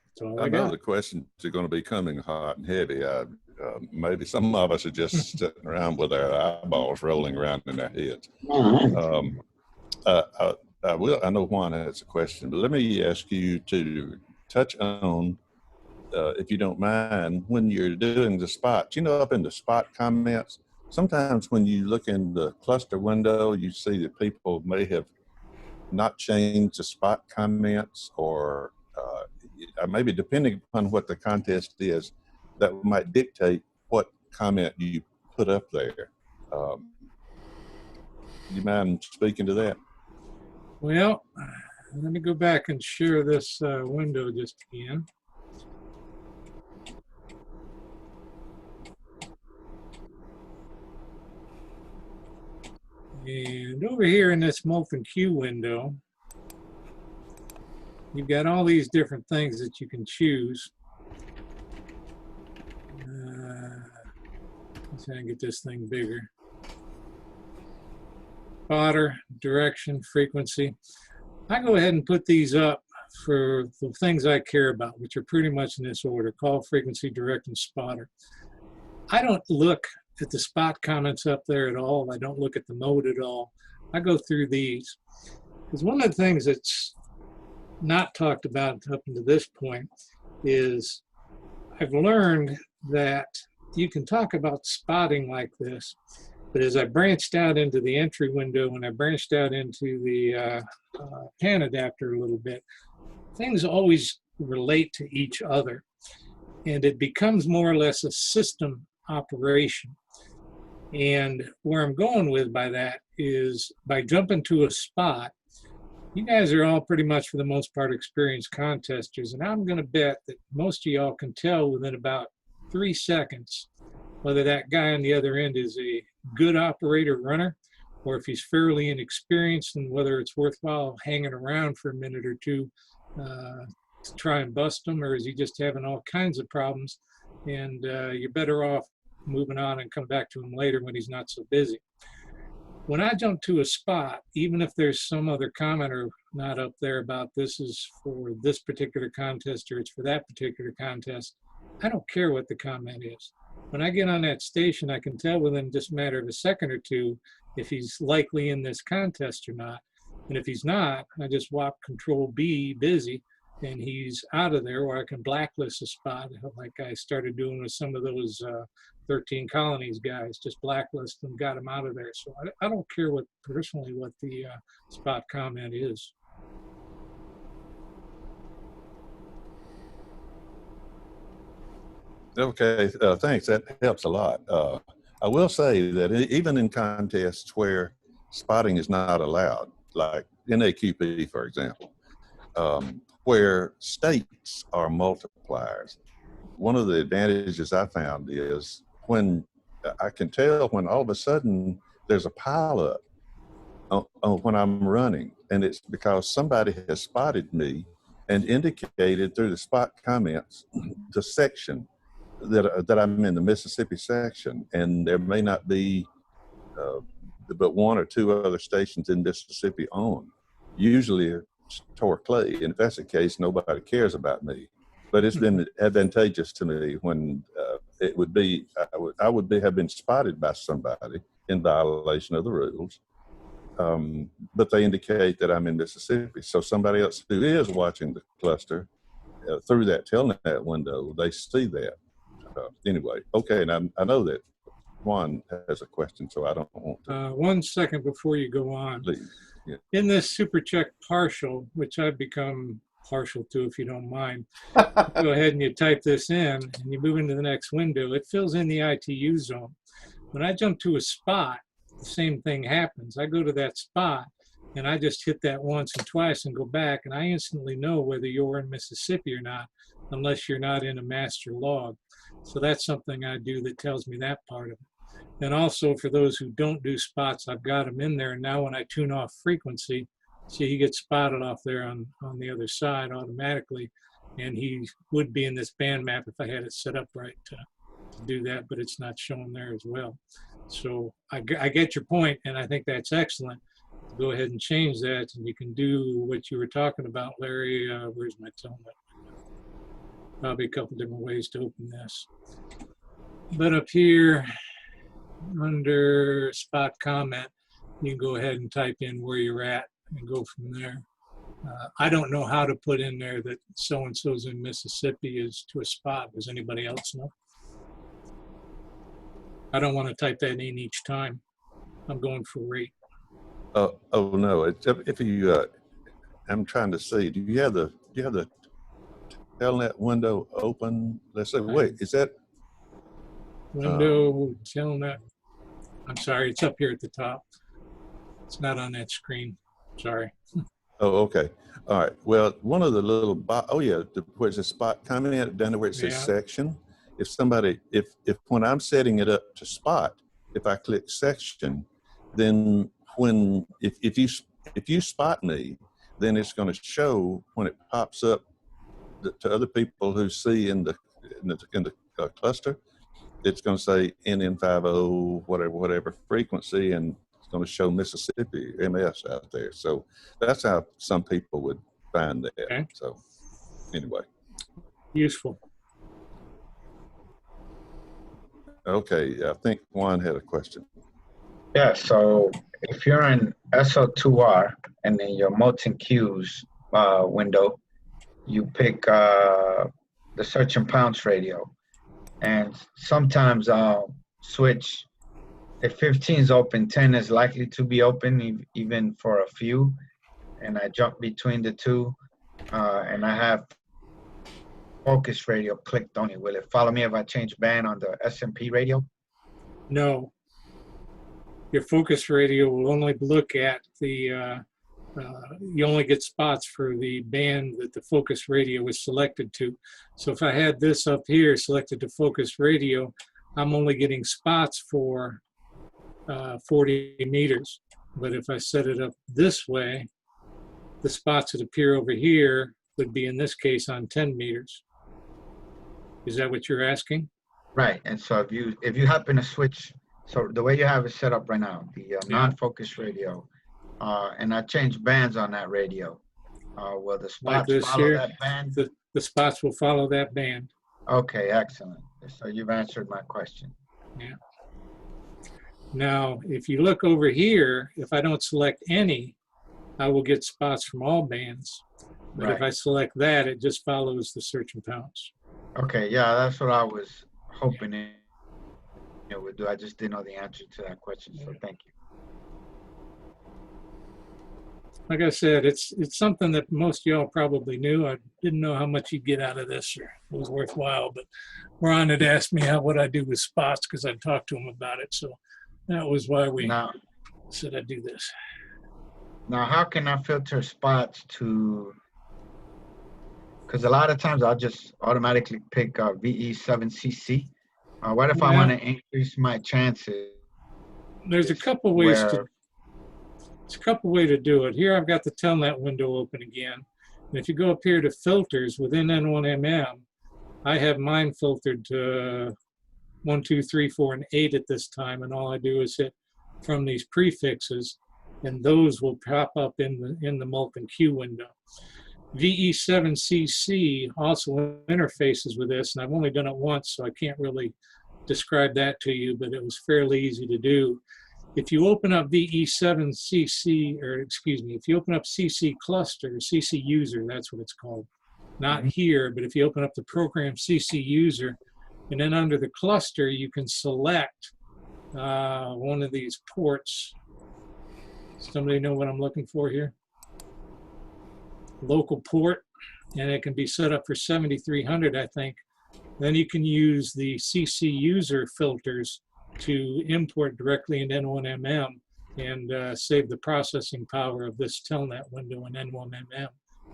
That's all I I know got. the questions are going to be coming hot and heavy. Maybe some of us are just sitting around with our eyeballs rolling around in our heads. Um, I know Juan has a question, but let me ask you to touch on, if you don't mind, when you're doing the spots, up in the spot comments, sometimes when you look in the cluster window, you see that people may have not changed the spot comments, or maybe depending upon what the contest is, that might dictate what comment you put up there. You mind speaking to that? Well, let me go back and share this window just again. And over here in this Molten Q window, you've got all these different things that you can choose. Let's see if I can get this thing bigger. Spotter, direction, frequency. I go ahead and put these up for the things I care about, which are pretty much in this order: call, frequency, direct, and spotter. I don't look at the spot comments up there at all. I don't look at the mode at all. I go through these. Because one of the things that's not talked about up until this point is I've learned that you can talk about spotting like this, but as I branched out into the entry window and I branched out into the pan adapter a little bit, things always relate to each other. And it becomes more or less a system operation. And where I'm going with by that is by jumping to a spot, you guys are all pretty much for the most part experienced contesters. And I'm going to bet that most of y'all can tell within about 3 seconds whether that guy on the other end is a good operator runner, or if he's fairly inexperienced, and whether it's worthwhile hanging around for a minute or two to try and bust him, or is he just having all kinds of problems and you're better off moving on and come back to him later when he's not so busy. When I jump to a spot, even if there's some other commenter not up there about this is for this particular contest or it's for that particular contest, I don't care what the comment is. When I get on that station, I can tell within just a matter of a second or two if he's likely in this contest or not. And if he's not, I just walk Control B, busy, and he's out of there, or I can blacklist a spot like I started doing with some of those 13 Colonies guys, just blacklist them, got them out of there. So I don't care personally what the spot comment is. Okay, thanks. That helps a lot. I will say that even in contests where spotting is not allowed, like NAQP, for example, where states are multipliers, one of the advantages I found is when I can tell when all of a sudden there's a pileup when I'm running, and it's because somebody has spotted me and indicated through the spot comments the section that I'm in, the Mississippi section, and there may not be but 1 or 2 other stations in Mississippi on. Usually it's Torrey Clay, and if that's the case, nobody cares about me. But it's been advantageous to me when it would be, I would have been spotted by somebody in violation of the rules, but they indicate that I'm in Mississippi. So somebody else who is watching the cluster through that telnet window, they see that. Anyway, okay, and I know that Juan has a question, so I don't want to. 1 second before you go on. Please. Yeah. In this SuperCheck partial, which I've become partial to, if you don't mind, go ahead and you type this in and you move into the next window. It fills in the ITU zone. When I jump to a spot, the same thing happens. I go to that spot And I just hit that once and twice and go back, and I instantly know whether you're in Mississippi or not, unless you're not in a master log. So that's something I do that tells me that part of it. And also for those who don't do spots, I've got them in there. And now when I tune off frequency, see, he gets spotted off there on the other side automatically. And he would be in this band map if I had it set up right to do that, but it's not shown there as well. So I get your point, and I think that's excellent. Go ahead and change that, and you can do what you were talking about, Larry. Where's my telnet? Probably a couple different ways to open this. But up here, under spot comment, you can go ahead and type in where you're at and go from there. I don't know how to put in there that so-and-so's in Mississippi is to a spot. Does anybody else know? I don't want to type that in each time. I'm going for rate. Oh no! It's if you. I'm trying to see. Do you have the telnet window open? Let's say. Wait, is that Window telnet. I'm sorry, it's up here at the top. It's not on that screen. Sorry. Oh, okay. All right. Well, one of the little where's the spot comment down there where it says section. If somebody, if when I'm setting it up to spot, if I click section, then if you spot me, then it's going to show when it pops up to other people who see in the cluster. It's going to say NN50 whatever frequency, and it's going to show Mississippi MS out there. So that's how some people would find that. Okay. So anyway. Useful. Okay, I think Juan had a question. Yeah, so if you're in SO2R and in your Molten Q's window, you pick the search and pounce radio. And sometimes I'll switch. If 15 is open, 10 is likely to be open even for a few. And I jump between the two. And I have focus radio clicked on it. Will it follow me if I change band on the SMP radio? No. Your focus radio will only look at the, you only get spots for the band that the focus radio is selected to. So if I had this up here selected to focus radio, I'm only getting spots for 40 meters. But if I set it up this way, the spots that appear over here would be in this case on 10 meters. Is that what you're asking? Right. And so if you happen to switch, so the way you have it set up right now, the non-focus radio, and I change bands on that radio, will the spots follow that band? The spots will follow that band. Okay, excellent. So you've answered my question. Yeah. Now, if you look over here, if I don't select any, I will get spots from all bands. But Right. if I select that, it just follows the search and pounce. Okay, yeah, that's what I was hoping it would do. I just didn't know the answer to that question, so thank you. Like I said, it's something that most of y'all probably knew. I didn't know how much you'd get out of this or it was worthwhile, but Ron had asked me what I do with spots because I'd talked to him about it. So that was why we said I'd do this. Now, how can I filter spots to, because a lot of times I'll just automatically pick VE7CC. What if I want to increase my chances? There's a couple ways to do it. Here I've got the telnet window open again. And if you go up here to filters within N1MM, I have mine filtered to 1, 2, 3, 4, and 8 at this time. And all I do is hit from these prefixes, and those will pop up in the Molten Q window. VE7CC also interfaces with this, and I've only done it once, so I can't really describe that to you, but it was fairly easy to do. If you open up VE7CC, or excuse me, if you open up CC cluster, CC user, that's what it's called. Not here, but if you open up the program CC user, and then under the cluster, you can select one of these ports. Somebody know what I'm looking for here? Local port, and it can be set up for 7300, I think. Then you can use the CC user filters to import directly into N1MM, and save the processing power of this telnet window in N1MM.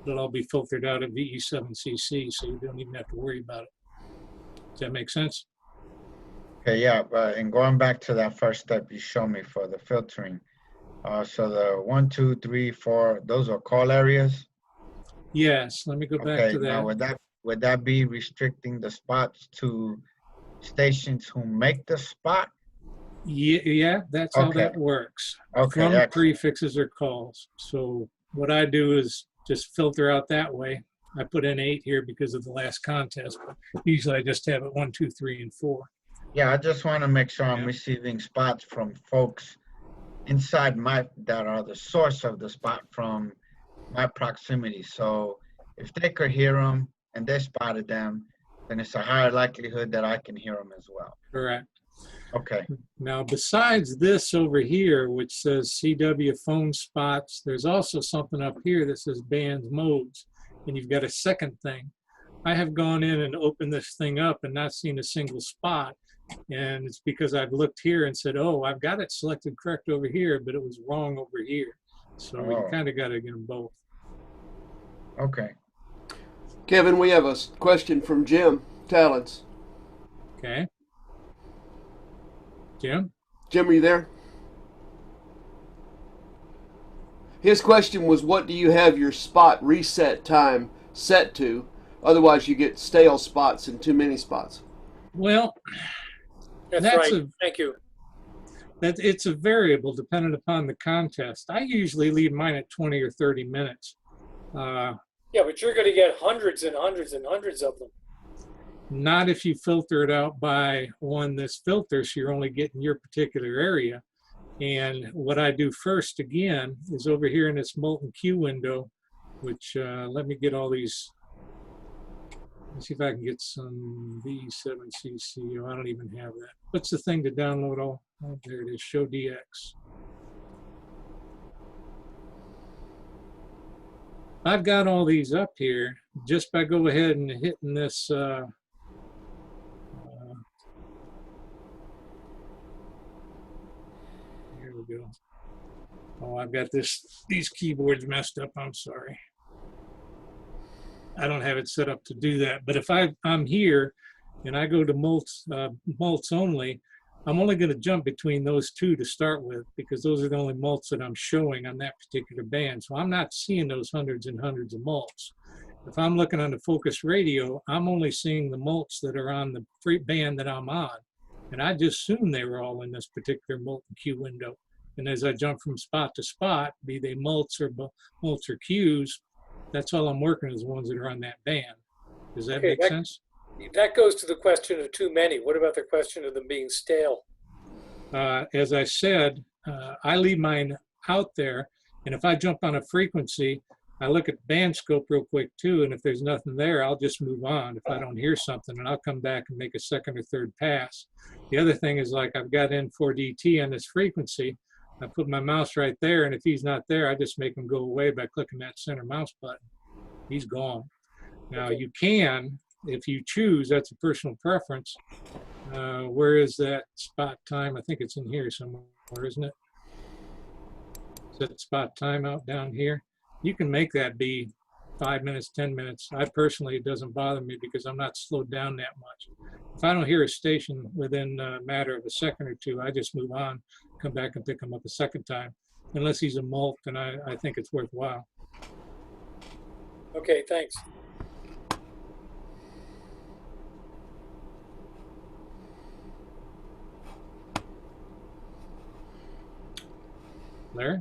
It'll all be filtered out of VE7CC, so you don't even have to worry about it. Does that make sense? Okay, yeah, but and going back to that first step you showed me for the filtering. So the 1, 2, 3, 4, those are call areas. Yes, let me go back Okay, to now that. would that be restricting the spots to stations who make the spot? Yeah, that's how Okay. that works. Okay, From excellent. prefixes or calls. So what I do is just filter out that way. I put in 8 here because of the last contest, but usually I just have it 1, 2, 3, and 4. Yeah, I just want to make sure I'm Yeah. receiving spots from folks inside that are the source of the spot from my proximity. So if they could hear them and they spotted them, then it's a higher likelihood that I can hear them as well. Correct. Okay, Now, besides this over here, which says CW phone spots, there's also something up here that says bands modes, and you've got a second thing. I have gone in and opened this thing up and not seen a single spot, and it's because I've looked here and said, oh, I've got it selected correct over here, but it was wrong over here. So you Oh. kind of got to get them both. okay. Kevin, we have a question from Jim Talents. Okay. Jim? Jim, are you there? His question was, what do you have your spot reset time set to? Otherwise, you get stale spots and too many spots. Well, That's That's right. a- Thank you. that it's a variable dependent upon the contest. I usually leave mine at 20 or 30 minutes. Yeah, but you're going to get hundreds and hundreds and hundreds of them. Not if you filter it out by one this filter, so you're only getting your particular area. And what I do first, again, is over here in this molten Q window, which let me get all these. Let's see if I can get some V7CC. Oh, I don't even have that. What's the thing to download all? Oh, there it is, Show DX. I've got all these up here just by go ahead and hitting this. Here we go. Oh, I've got these keyboards messed up. I'm sorry. I don't have it set up to do that. But if I'm here and I go to mults only, I'm only going to jump between those two to start with because those are the only mults that I'm showing on that particular band. So I'm not seeing those hundreds and hundreds of mults. If I'm looking on the Focus Radio, I'm only seeing the mults that are on the free band that I'm on. And I just assumed they were all in this particular molten Q window. And as I jump from spot to spot, be they mults or Qs, that's all I'm working is the ones that are on that band. Does that Okay, make sense? That goes to the question of too many. What about the question of them being stale? As I said, I leave mine out there. And if I jump on a frequency, I look at band scope real quick too. And if there's nothing there, I'll just move on if I don't hear something. And I'll come back and make a second or third pass. The other thing is like I've got N4DT on this frequency. I put my mouse right there. And if he's not there, I just make him go away by clicking that center mouse button. He's gone. Now you can, if you choose, that's a personal preference. Where is that spot time? I think it's in here somewhere, isn't it? Is that spot time out down here? You can make that be 5 minutes, 10 minutes. I personally, it doesn't bother me because I'm not slowed down that much. If I don't hear a station within a matter of a second or two, I just move on, come back and pick him up a second time. Unless he's a mult, and I think it's worthwhile. Okay, thanks. Larry?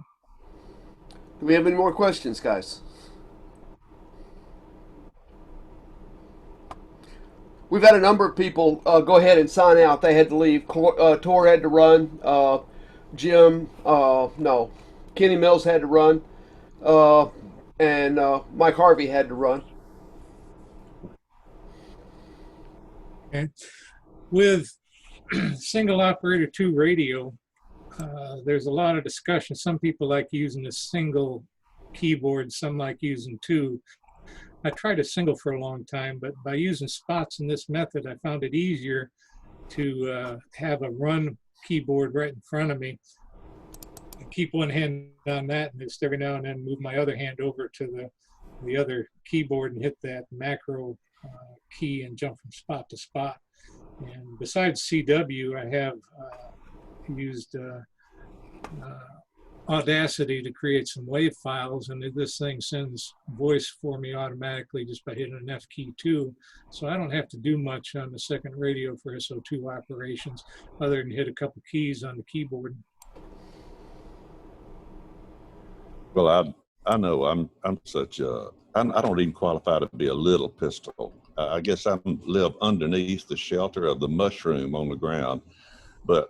Do we have any more questions, guys? We've had a number of people go ahead and sign out. They had to leave. Tor had to run. Kenny Mills had to run. And Mike Harvey had to run. Okay. With single operator 2 radio, there's a lot of discussion. Some people like using a single keyboard, some like using 2. I tried a single for a long time, but by using spots in this method, I found it easier to have a run keyboard right in front of me keep one hand on that, and just every now and then move my other hand over to the other keyboard and hit that macro key and jump from spot to spot. And besides CW, I have used Audacity to create some WAV files, and this thing sends voice for me automatically just by hitting an F key too. So I don't have to do much on the second radio for SO2 operations other than hit a couple keys on the keyboard. Well, I know I'm such a, I don't even qualify to be a little pistol. I guess I live underneath the shelter of the mushroom on the ground, but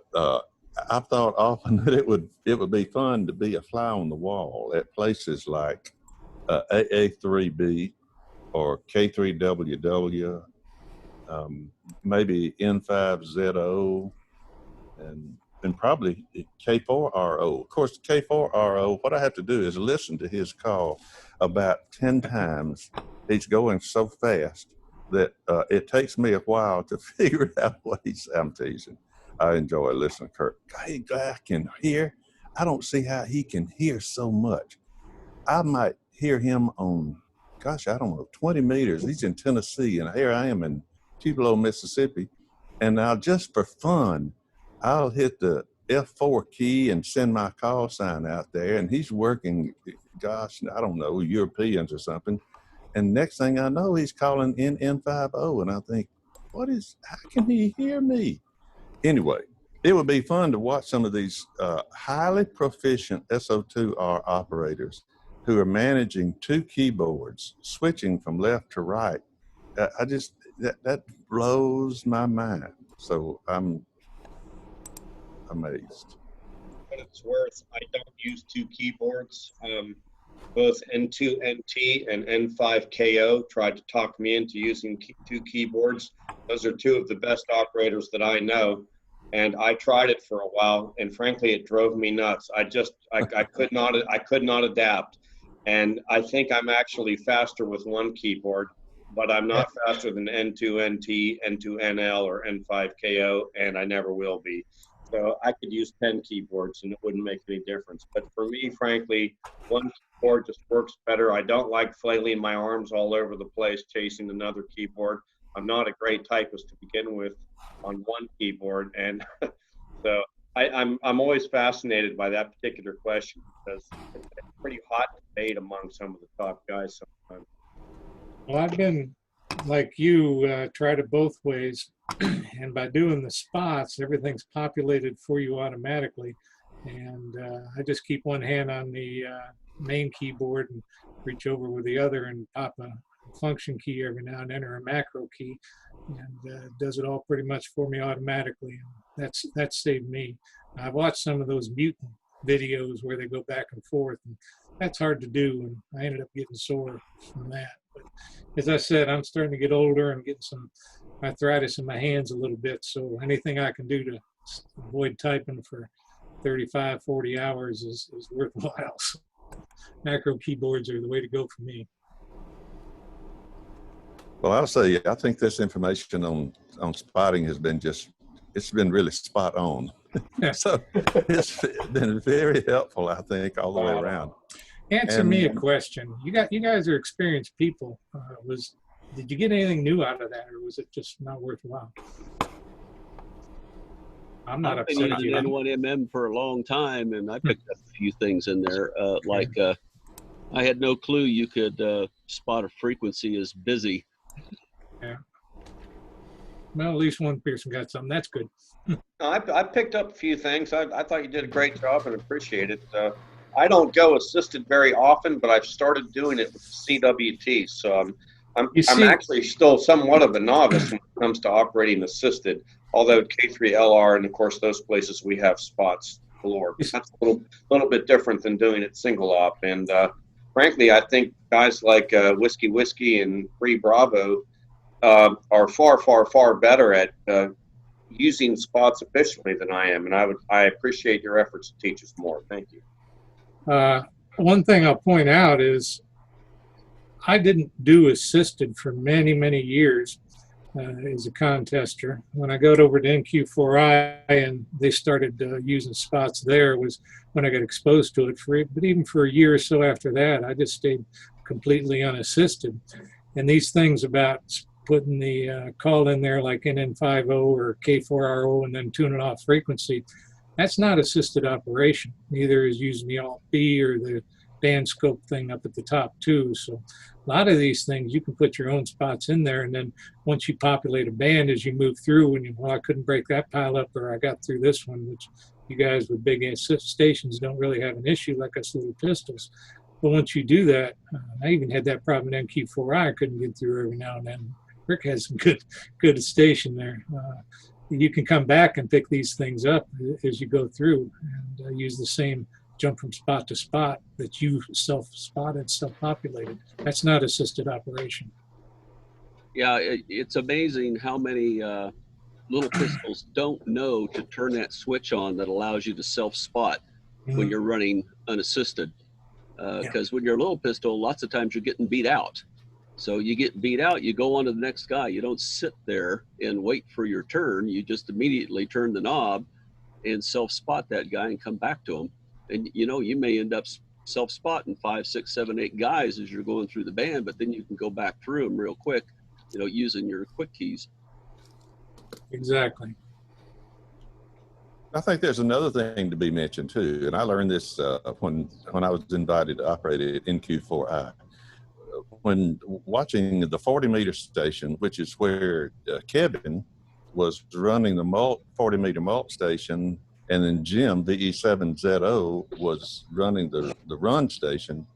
I've thought often that it would be fun to be a fly on the wall at places like AA3B or K3WW, maybe N5ZO, and probably K4RO. Of course, K4RO, what I have to do is listen to his call about 10 times. He's going so fast that it takes me a while to figure out what I'm teasing. I enjoy listening to Kurt. Hey, I can hear. I don't see how he can hear so much. I might hear him on, gosh, I don't know, 20 meters. He's in Tennessee, and here I am in Tupelo, Mississippi. And now just for fun, I'll hit the F4 key and send my call sign out there, and he's working, gosh, I don't know, Europeans or something. And next thing I know, he's calling NN50, and I think, how can he hear me? Anyway, it would be fun to watch some of these highly proficient SO2R operators who are managing two keyboards, switching from left to right. That blows my mind. So I'm amazed. What it's worth, I don't use two keyboards. Both N2NT and N5KO tried to talk me into using two keyboards. Those are two of the best operators that I know. And I tried it for a while, and frankly, it drove me nuts. I could not adapt. And I think I'm actually faster with one keyboard, but I'm not faster than N2NT, N2NL, or N5KO, and I never will be. So I could use 10 keyboards and it wouldn't make any difference. But for me, frankly, one keyboard just works better. I don't like flailing my arms all over the place chasing another keyboard. I'm not a great typist to begin with on one keyboard. And so I'm always fascinated by that particular question because it's a pretty hot debate among some of the top guys sometimes. Well, I've been like you, tried it both ways. And by doing the spots, everything's populated for you automatically. And I just keep one hand on the main keyboard and reach over with the other and pop a function key every now and then, or a macro key, and does it all pretty much for me automatically. And that's saved me. I've watched some of those mutant videos where they go back and forth, and that's hard to do, and I ended up getting sore from that. But as I said, I'm starting to get older and getting some arthritis in my hands a little bit, so anything I can do to avoid typing for 35, 40 hours is worthwhile. So macro keyboards are the way to go for me. Well, I'll say, I think this information on spotting has been it's been really spot on. So it's been very helpful, I think, all the way around. Answer me a question. You guys are experienced people. Did you get anything new out of that, or was it just not worthwhile? I'm not I've been upset at using you. N1MM for a long time, and I picked up a few things in there. I had no clue you could spot a frequency as busy. Yeah. Well, at least one person got something. That's good. I picked up a few things. I thought you did a great job and appreciate it. I don't go assisted very often, but I've started doing it with CWT. So I'm actually still somewhat of a novice when it comes to operating assisted, although K3LR and, of course, those places we have spots galore. That's a little bit different than doing it single op. And frankly, I think guys like Whiskey and Free Bravo are far better at using spots efficiently than I am. And I appreciate your efforts to teach us more. Thank you. One thing I'll point out is I didn't do assisted for many years. is a contester. When I got over to NQ4I and they started using spots there was when I got exposed to it. But even for a year or so after that, I just stayed completely unassisted. And these things about putting the call in there like NN50 or K4RO and then tuning off frequency, that's not assisted operation. Neither is using the Alt-B or the band scope thing up at the top too. So a lot of these things you can put your own spots in there, and then once you populate a band as you move through, and I couldn't break that pile up, or I got through this one, which you guys with big stations don't really have an issue like us little pistols. But once you do that, I even had that problem in NQ4I. I couldn't get through every now and then. Rick has some good station there. You can come back and pick these things up as you go through and use the same jump from spot to spot that you self-spotted, self-populated. That's not assisted operation. Yeah, it's amazing how many little pistols don't know to turn that switch on that allows you to self-spot when you're running unassisted. Because when you're a little pistol, lots of times you're getting beat out. So you get beat out, you go on to the next guy. You don't sit there and wait for your turn. You just immediately turn the knob and self-spot that guy and come back to him. And you may end up self-spotting 5, 6, 7, 8 guys as you're going through the band, but then you can go back through them real quick, using your quick keys. Exactly. I think there's another thing to be mentioned too, and I learned this when I was invited to operate at NQ4I. When watching the 40-meter station, which is where Kevin was running the 40-meter mult station, and then Jim, VE7ZO, was running the run station.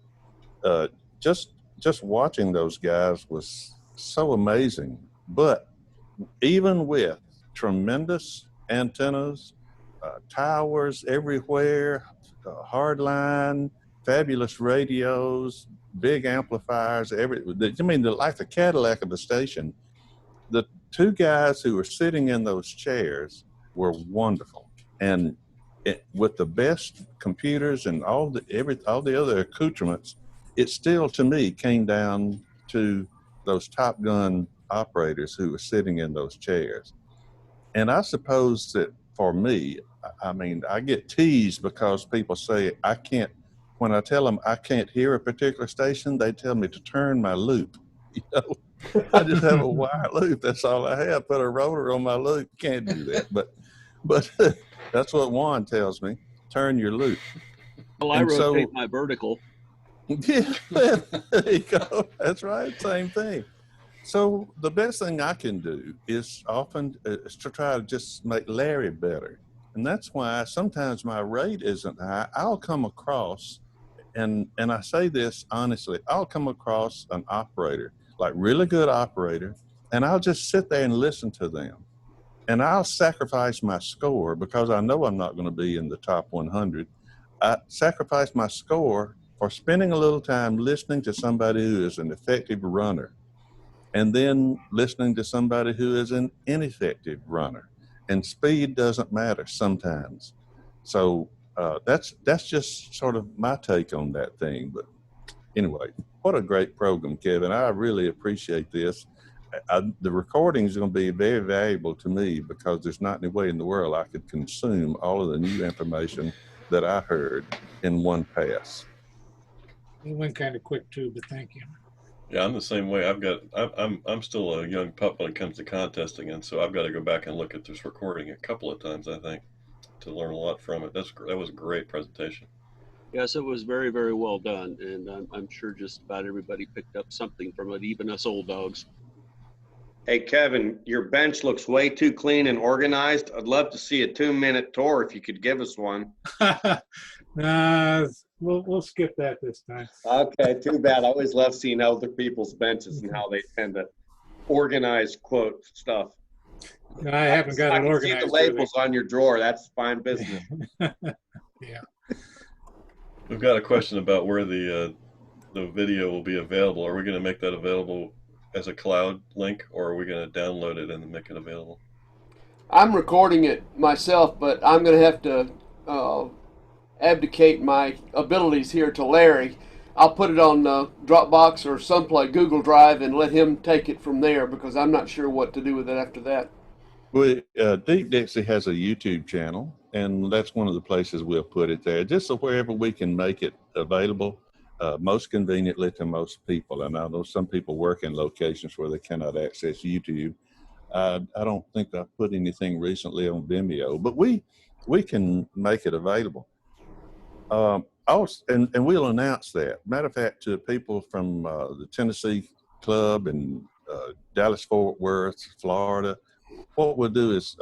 Just watching those guys was so amazing. But even with tremendous antennas, towers everywhere, hardline, fabulous radios, big amplifiers, like the Cadillac of the station, the two guys who were sitting in those chairs were wonderful. And with the best computers and all the other accoutrements, it still, to me, came down to those Top Gun operators who were sitting in those chairs. And I suppose that for me, I get teased because people say I can't. When I tell them I can't hear a particular station, they tell me to turn my loop. I just have a wire loop. That's all I have. Put a rotor on my loop. Can't do that. But that's what Juan tells me. Turn your loop. Well, I rotate my vertical. Yeah, there you go. That's right. Same thing. So the best thing I can do is to try to just make Larry better. And that's why sometimes my rate isn't high. I'll come across, and I say this honestly, I'll come across an operator, like really good operator, and I'll just sit there and listen to them. And I'll sacrifice my score because I know I'm not going to be in the top 100. I sacrifice my score for spending a little time listening to somebody who is an effective runner, and then listening to somebody who is an ineffective runner. And speed doesn't matter sometimes. So that's just sort of my take on that thing. But anyway, what a great program, Kevin. I really appreciate this. The recording is going to be very valuable to me because there's not any way in the world I could consume all of the new information that I heard in one pass. It went kind of quick too, but thank you. Yeah, I'm the same way. I'm still a young pup when it comes to contesting, and so I've got to go back and look at this recording a couple of times, I think, to learn a lot from it. That was a great presentation. Yes, it was very, very well done, and I'm sure just about everybody picked up something from it, even us old dogs. Hey, Kevin, your bench looks way too clean and organized. I'd love to see a 2-minute tour if you could give us one. We'll skip that this time. Okay, too bad. I always love seeing other people's benches and how they tend to organize quote stuff. No, I haven't got it organized. See the labels on your drawer. That's fine business. Yeah. We've got a question about where the video will be available. Are we going to make that available as a cloud link, or are we going to download it and make it available? I'm recording it myself, but I'm going to have to abdicate my abilities here to Larry. I'll put it on Dropbox or someplace, Google Drive, and let him take it from there because I'm not sure what to do with it after that. Deep Dixie has a YouTube channel, and that's one of the places we'll put it there, just so wherever we can make it available, most conveniently to most people. And I know some people work in locations where they cannot access YouTube. I don't think I've put anything recently on Vimeo, but we can make it available. Also, and we'll announce that. Matter of fact, to people from the Tennessee Club and Dallas Fort Worth, Florida, what we'll do is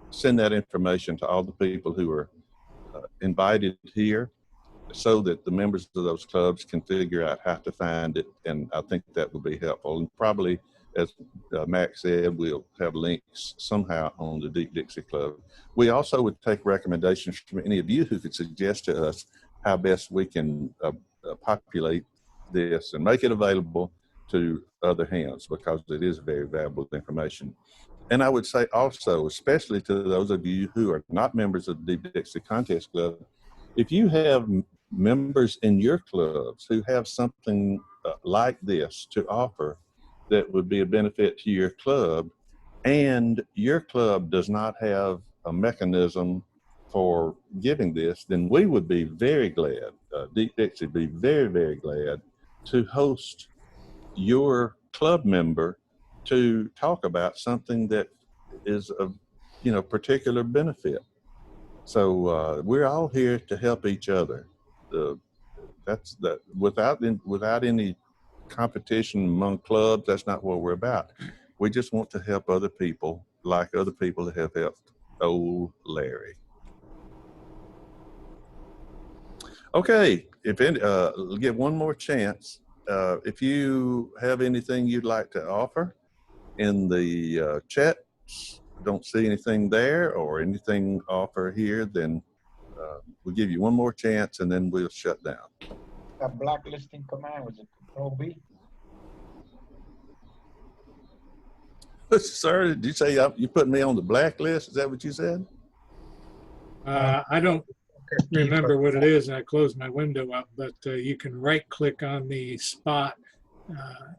send that information to all the people who are invited here so that the members of those clubs can figure out how to find it. And I think that will be helpful. And probably, as Max said, we'll have links somehow on the Deep Dixie Club. We also would take recommendations from any of you who could suggest to us how best we can populate this and make it available to other hands, because it is very valuable information. And I would say also, especially to those of you who are not members of the Deep Dixie Contest Club, if you have members in your clubs who have something like this to offer that would be a benefit to your club, and your club does not have a mechanism for giving this, then we would be very glad, Deep Dixie would be very, very glad to host your club member to talk about something that is of, particular benefit. So we're all here to help each other. That's without any competition among clubs. That's not what we're about. We just want to help other people, like other people that have helped old Larry. Okay, give one more chance. If you have anything you'd like to offer in the chat, don't see anything there or anything offer here, then we'll give you one more chance and then we'll shut down. That blacklisting command, was it Control B? Sir, did you say you put me on the blacklist? Is that what you said? I don't remember what it is, and I closed my window up, but you can right click on the spot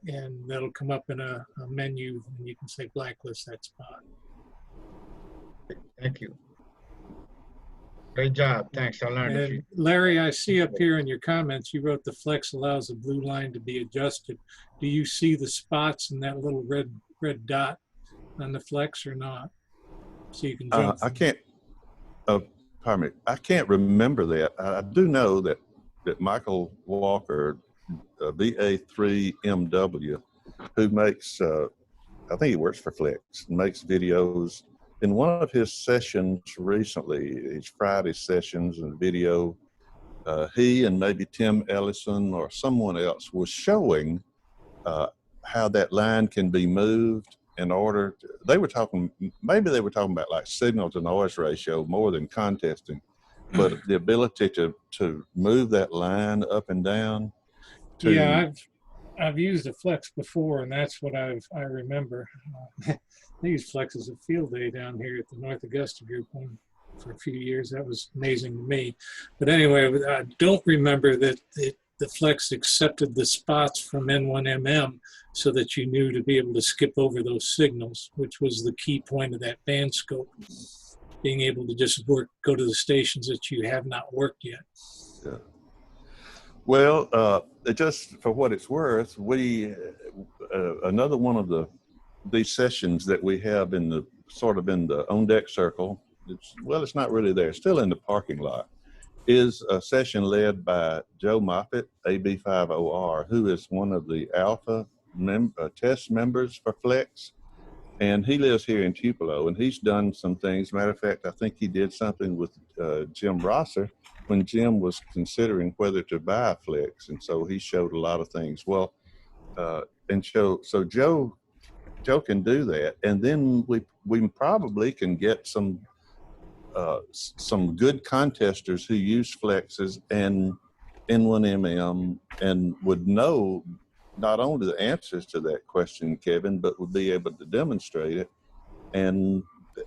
and that'll come up in a menu, and you can say blacklist that spot. Thank you. Great job. Thanks. I learned a few. And Larry, I see up here in your comments, you wrote the flex allows the blue line to be adjusted. Do you see the spots in that little red dot on the flex or not? So you can jump. I can't. Pardon me. I can't remember that. I do know that Michael Walker, VA3MW, who makes, I think he works for Flex, makes videos. In one of his sessions recently, his Friday sessions and video, he and maybe Tim Ellison or someone else was showing how that line can be moved in order to, maybe they were talking about like signal to noise ratio more than contesting, but the ability to move that line up and down. Yeah, I've used a flex before, and that's what I remember. I used flex as a field day down here at the North Augusta group for a few years. That was amazing to me. But anyway, I don't remember that the flex accepted the spots from N1MM so that you knew to be able to skip over those signals, which was the key point of that band scope. Being able to just go to the stations that you have not worked yet. Yeah. Well, just for what it's worth, we another one of these sessions that we have in the on deck circle. It's not really there. It's still in the parking lot. Is a session led by Joe Moffitt, AB50R, who is one of the alpha test members for Flex. And he lives here in Tupelo, and he's done some things. Matter of fact, I think he did something with Jim Rosser when Jim was considering whether to buy Flex. And so he showed a lot of things. Well, so Joe can do that. And then we probably can get some good contesters who use Flexes and N1MM and would know not only the answers to that question, Kevin, but would be able to demonstrate it. And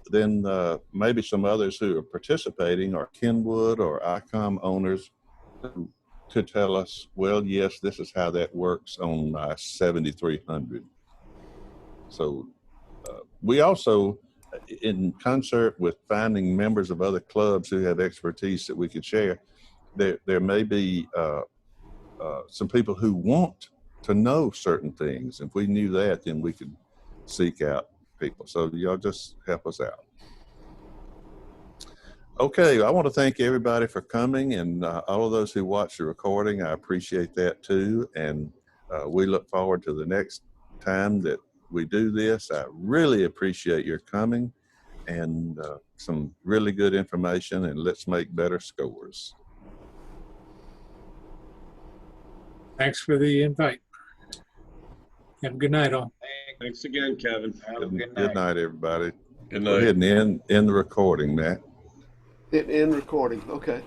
then maybe some others who are participating are Kenwood or ICOM owners who to tell us, well, yes, this is how that works on my 7300. So we also, in concert with finding members of other clubs who have expertise that we could share, there may be some people who want to know certain things. If we knew that, then we could seek out people. So y'all just help us out. Okay, I want to thank everybody for coming, and all of those who watched the recording. I appreciate that too, and we look forward to the next time that we do this. I really appreciate your coming, and some really good information, and let's make better scores. Thanks for the invite. Have a good night, all. Thanks again, Kevin. Have a Good night, everybody. Good Go night. ahead and end the recording, Matt. In recording. Okay.